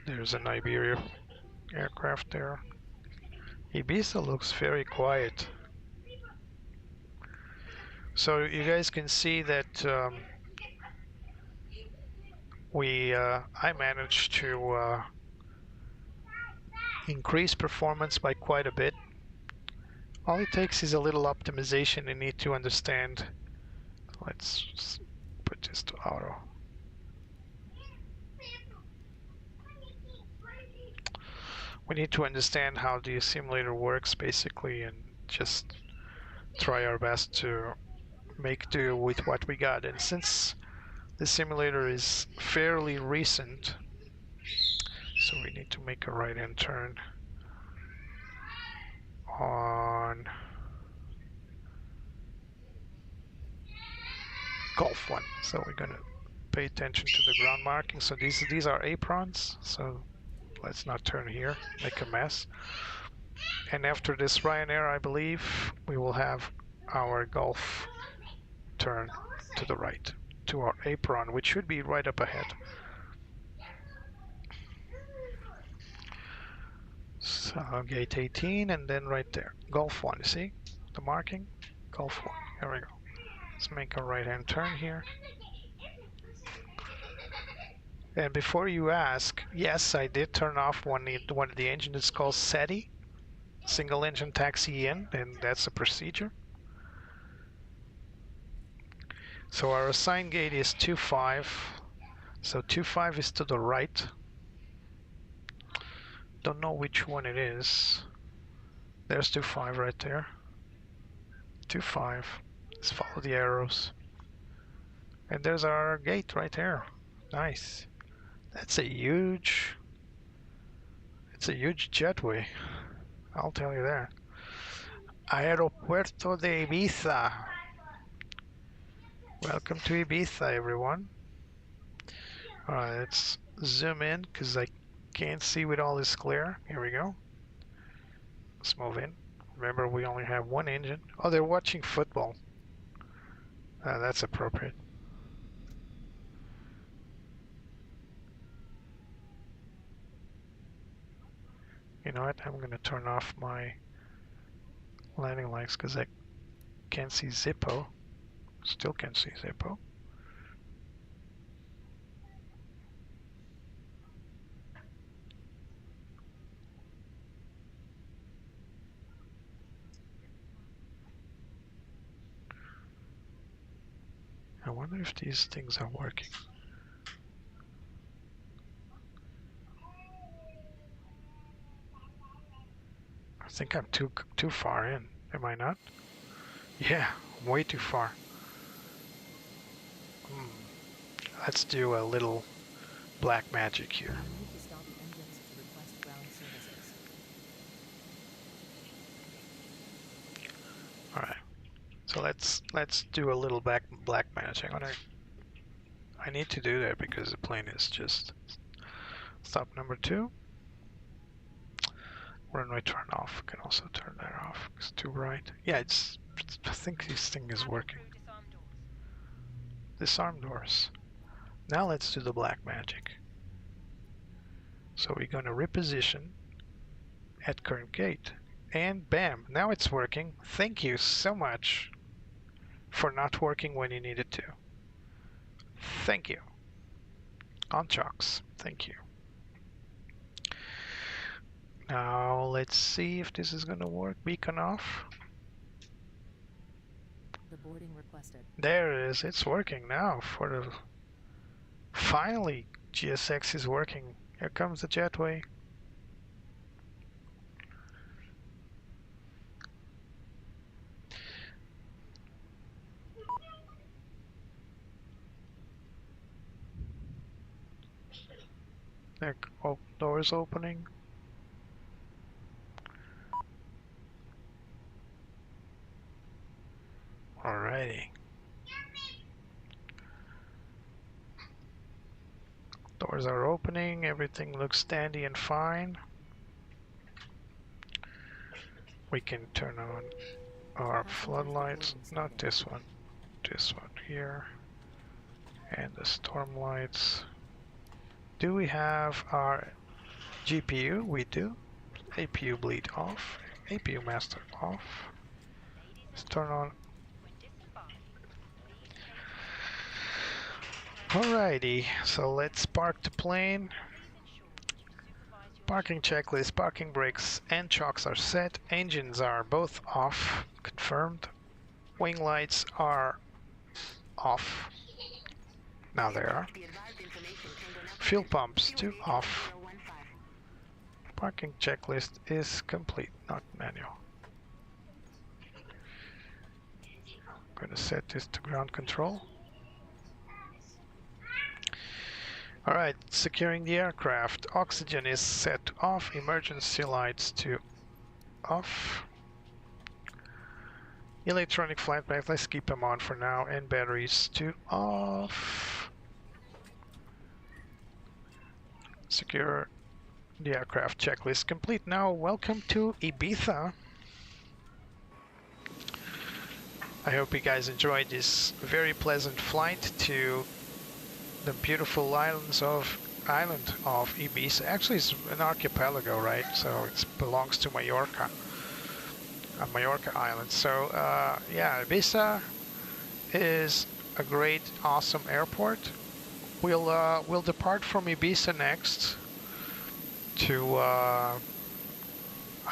There's an Iberia aircraft there. Ibiza looks very quiet. So you guys can see that I managed to increase performance by quite a bit. All it takes is a little optimization. You need to understand. Let's put this to auto. We need to understand how the simulator works basically, and just try our best to make do with what we got. And since the simulator is fairly recent, so we need to make a right-hand turn on Golf 1. So we're gonna pay attention to the ground marking. So these are aprons, so let's not turn here, make a mess. And after this Ryanair, I believe we will have our Golf turn to the right, to our apron, which should be right up ahead. So gate 18, and then right there, Golf 1, you see the marking? Golf 1, here we go. Let's make a right-hand turn here. And before you ask, yes, I did turn off one of the engines. It's called SETI, single engine taxi in, and that's a procedure. So our assigned gate is 25. So 25 is to the right. Don't know which one it is. There's 25 right there. 25. Let's follow the arrows. And there's our gate right there. Nice. That's a huge... It's a huge jetway. I'll tell you that. Aeropuerto de Ibiza. Welcome to Ibiza, everyone. Alright, let's zoom in because I can't see with all this glare. Here we go. Let's move in. Remember, we only have one engine. Oh, they're watching football. That's appropriate. You know what? I'm going to turn off my landing lights because I can't see Zippo. Still can't see Zippo. I wonder if these things are working. I think I'm too far in. Am I not? Yeah, way too far. Let's do a little black magic here. All right. So let's do a little black magic. I need to do that because the plane is just stop number 2. Runway turn off. Can also turn that off. It's too bright. Yeah, I think this thing is working. Disarm doors. Now let's do the black magic. So we're going to reposition at current gate. And bam, now it's working. Thank you so much for not working when you needed to. Thank you. On chocks. Thank you. Now let's see if this is going to work. Beacon off. The boarding requested. There it is. It's working now. Finally, GSX is working. Here comes the jetway. There, doors opening. Alrighty. Doors are opening, everything looks dandy and fine. We can turn on our floodlights, not this one here, and the storm lights. Do we have our GPU? We do. APU bleed off, APU master off. Let's turn on. Alrighty, so let's park the plane. Parking checklist, parking brakes and chocks are set. Engines are both off, confirmed. Wing lights are off. Now they are. Fuel pumps too off. Parking checklist is complete, not manual. I'm going to set this to ground control. Alright, securing the aircraft. Oxygen is set to off, emergency lights to off. Electronic flight path, let's keep them on for now, and batteries to off. Secure the aircraft checklist complete. Now, welcome to Ibiza. I hope you guys enjoyed this very pleasant flight to the beautiful island of Ibiza. Actually, it's an archipelago, right? So it belongs to Mallorca, Mallorca Island. So yeah, Ibiza is a great, awesome airport. We'll depart from Ibiza next to I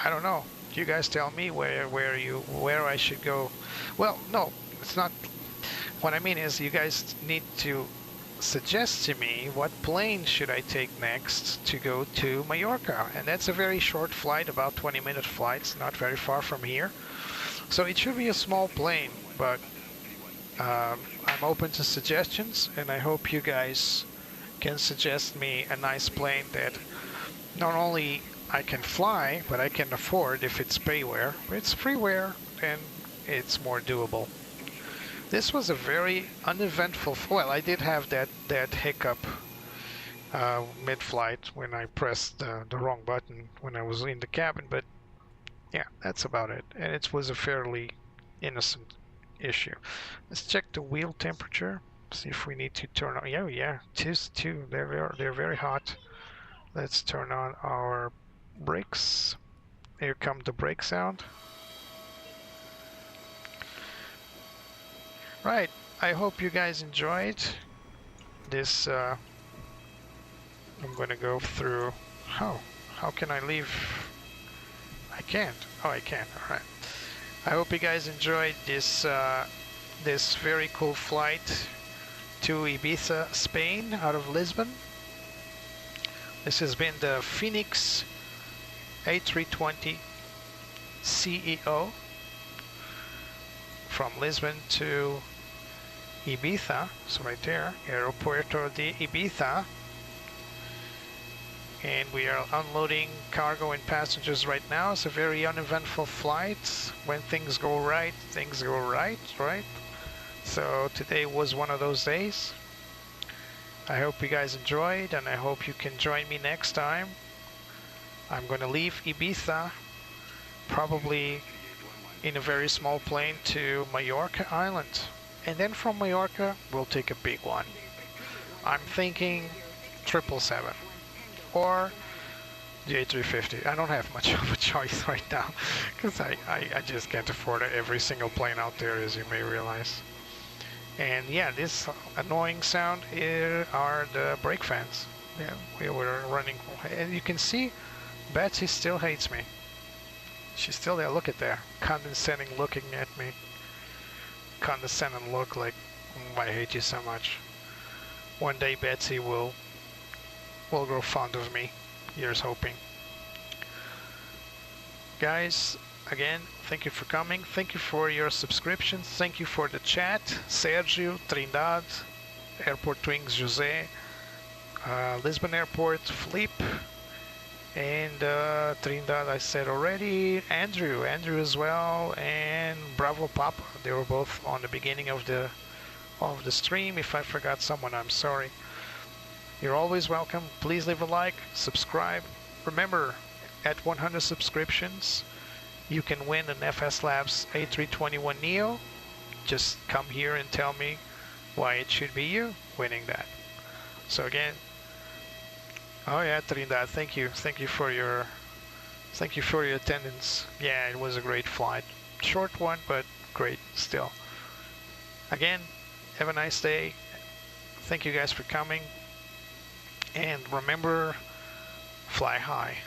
don't know. You guys tell me where I should go. Well, no, it's not. What I mean is, you guys need to suggest to me what plane should I take next to go to Mallorca, and that's a very short flight, about 20-minute flights, not very far from here. So it should be a small plane, but I'm open to suggestions, and I hope you guys can suggest me a nice plane that not only I can fly, but I can afford if it's payware. If it's freeware, then it's more doable. This was a very uneventful. Well, I did have that hiccup mid-flight when I pressed the wrong button when I was in the cabin, but yeah, that's about it. And it was a fairly innocent issue. Let's check the wheel temperature. See if we need to turn on. Yeah, yeah, two. They're very hot. Let's turn on our brakes. Here come the brake sound. Right, I hope you guys enjoyed this. I'm gonna go through. How can I leave? I can't. Oh, I can. All right. I hope you guys enjoyed this this very cool flight to Ibiza, Spain, out of Lisbon. This has been the Fenix A320 CEO from Lisbon to Ibiza. So right there, Aeropuerto de Ibiza. And we are unloading cargo and passengers right now. It's a very uneventful flight. When things go right, right? So today was one of those days. I hope you guys enjoyed, and I hope you can join me next time. I'm going to leave Ibiza, probably in a very small plane, to Mallorca Island. And then from Mallorca, we'll take a big one. I'm thinking 777 or the A350. I don't have much of a choice right now, because I just can't afford every single plane out there, as you may realize. And yeah, this annoying sound are the brake fans. Yeah, we were running, and you can see Betsy still hates me. She's still there. Look at there, condescending, looking at me. Condescending look, like, I hate you so much. One day Betsy will grow fond of me. Here's hoping. Guys, again, thank you for coming. Thank you for your subscriptions. Thank you for the chat. Sergio, Trindade, Airport Wings, Jose, Lisbon Airport, Flip, And Trindad I said already. Andrew as well, and Bravo Papa. They were both on the beginning of the stream. If I forgot someone, I'm sorry. You're always welcome. Please leave a like, subscribe. Remember, at 100 subscriptions, you can win an FS Labs A321 CEO. Just come here and tell me why it should be you winning that. So again, oh yeah, Trindad, thank you for your attendance. Yeah, it was a great flight, short one, but great still. Again, have a nice day. Thank you guys for coming, and remember, fly high.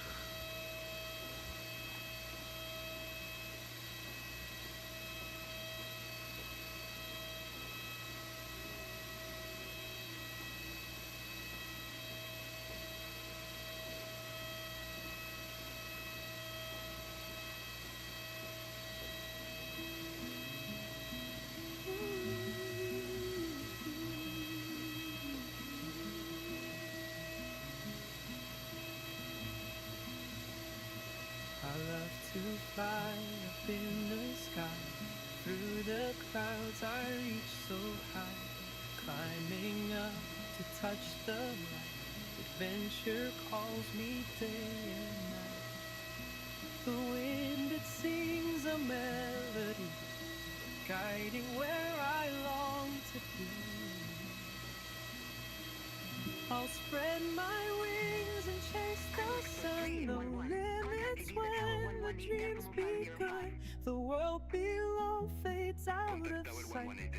I love to fly up in the sky. Through the clouds I reach so high. Climbing up to touch the light. Adventure calls me day and night. The wind, it sings a melody, guiding where I long to be. I'll spread my wings and chase the sun. No limits when the dreams begun. The world below fades out of sight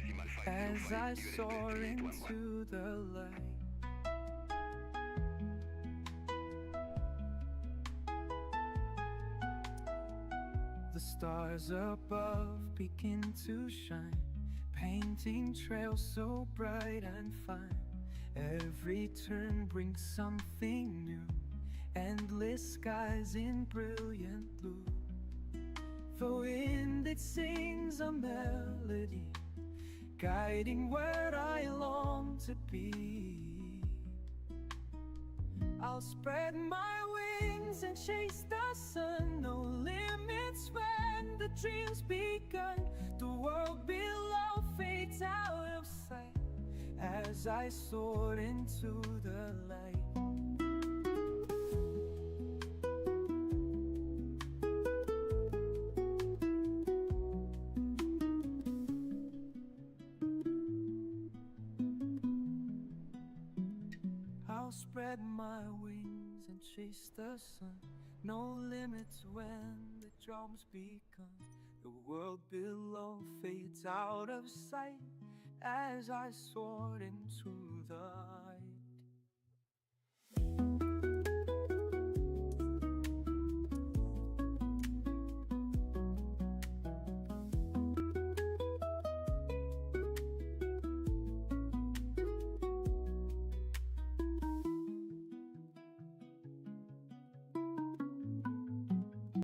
as I soar into the light. The stars above begin to shine, painting trails so bright and fine. Every turn brings something new, endless skies in brilliant blue. The wind, it sings a melody, guiding where I long to be. I'll spread my wings and chase the sun. No limits when the dream's begun. The world below fades out of sight as I soar into the light. I'll spread my wings and chase the sun. No limits when the drums begun. The world below fades out of sight as I soar into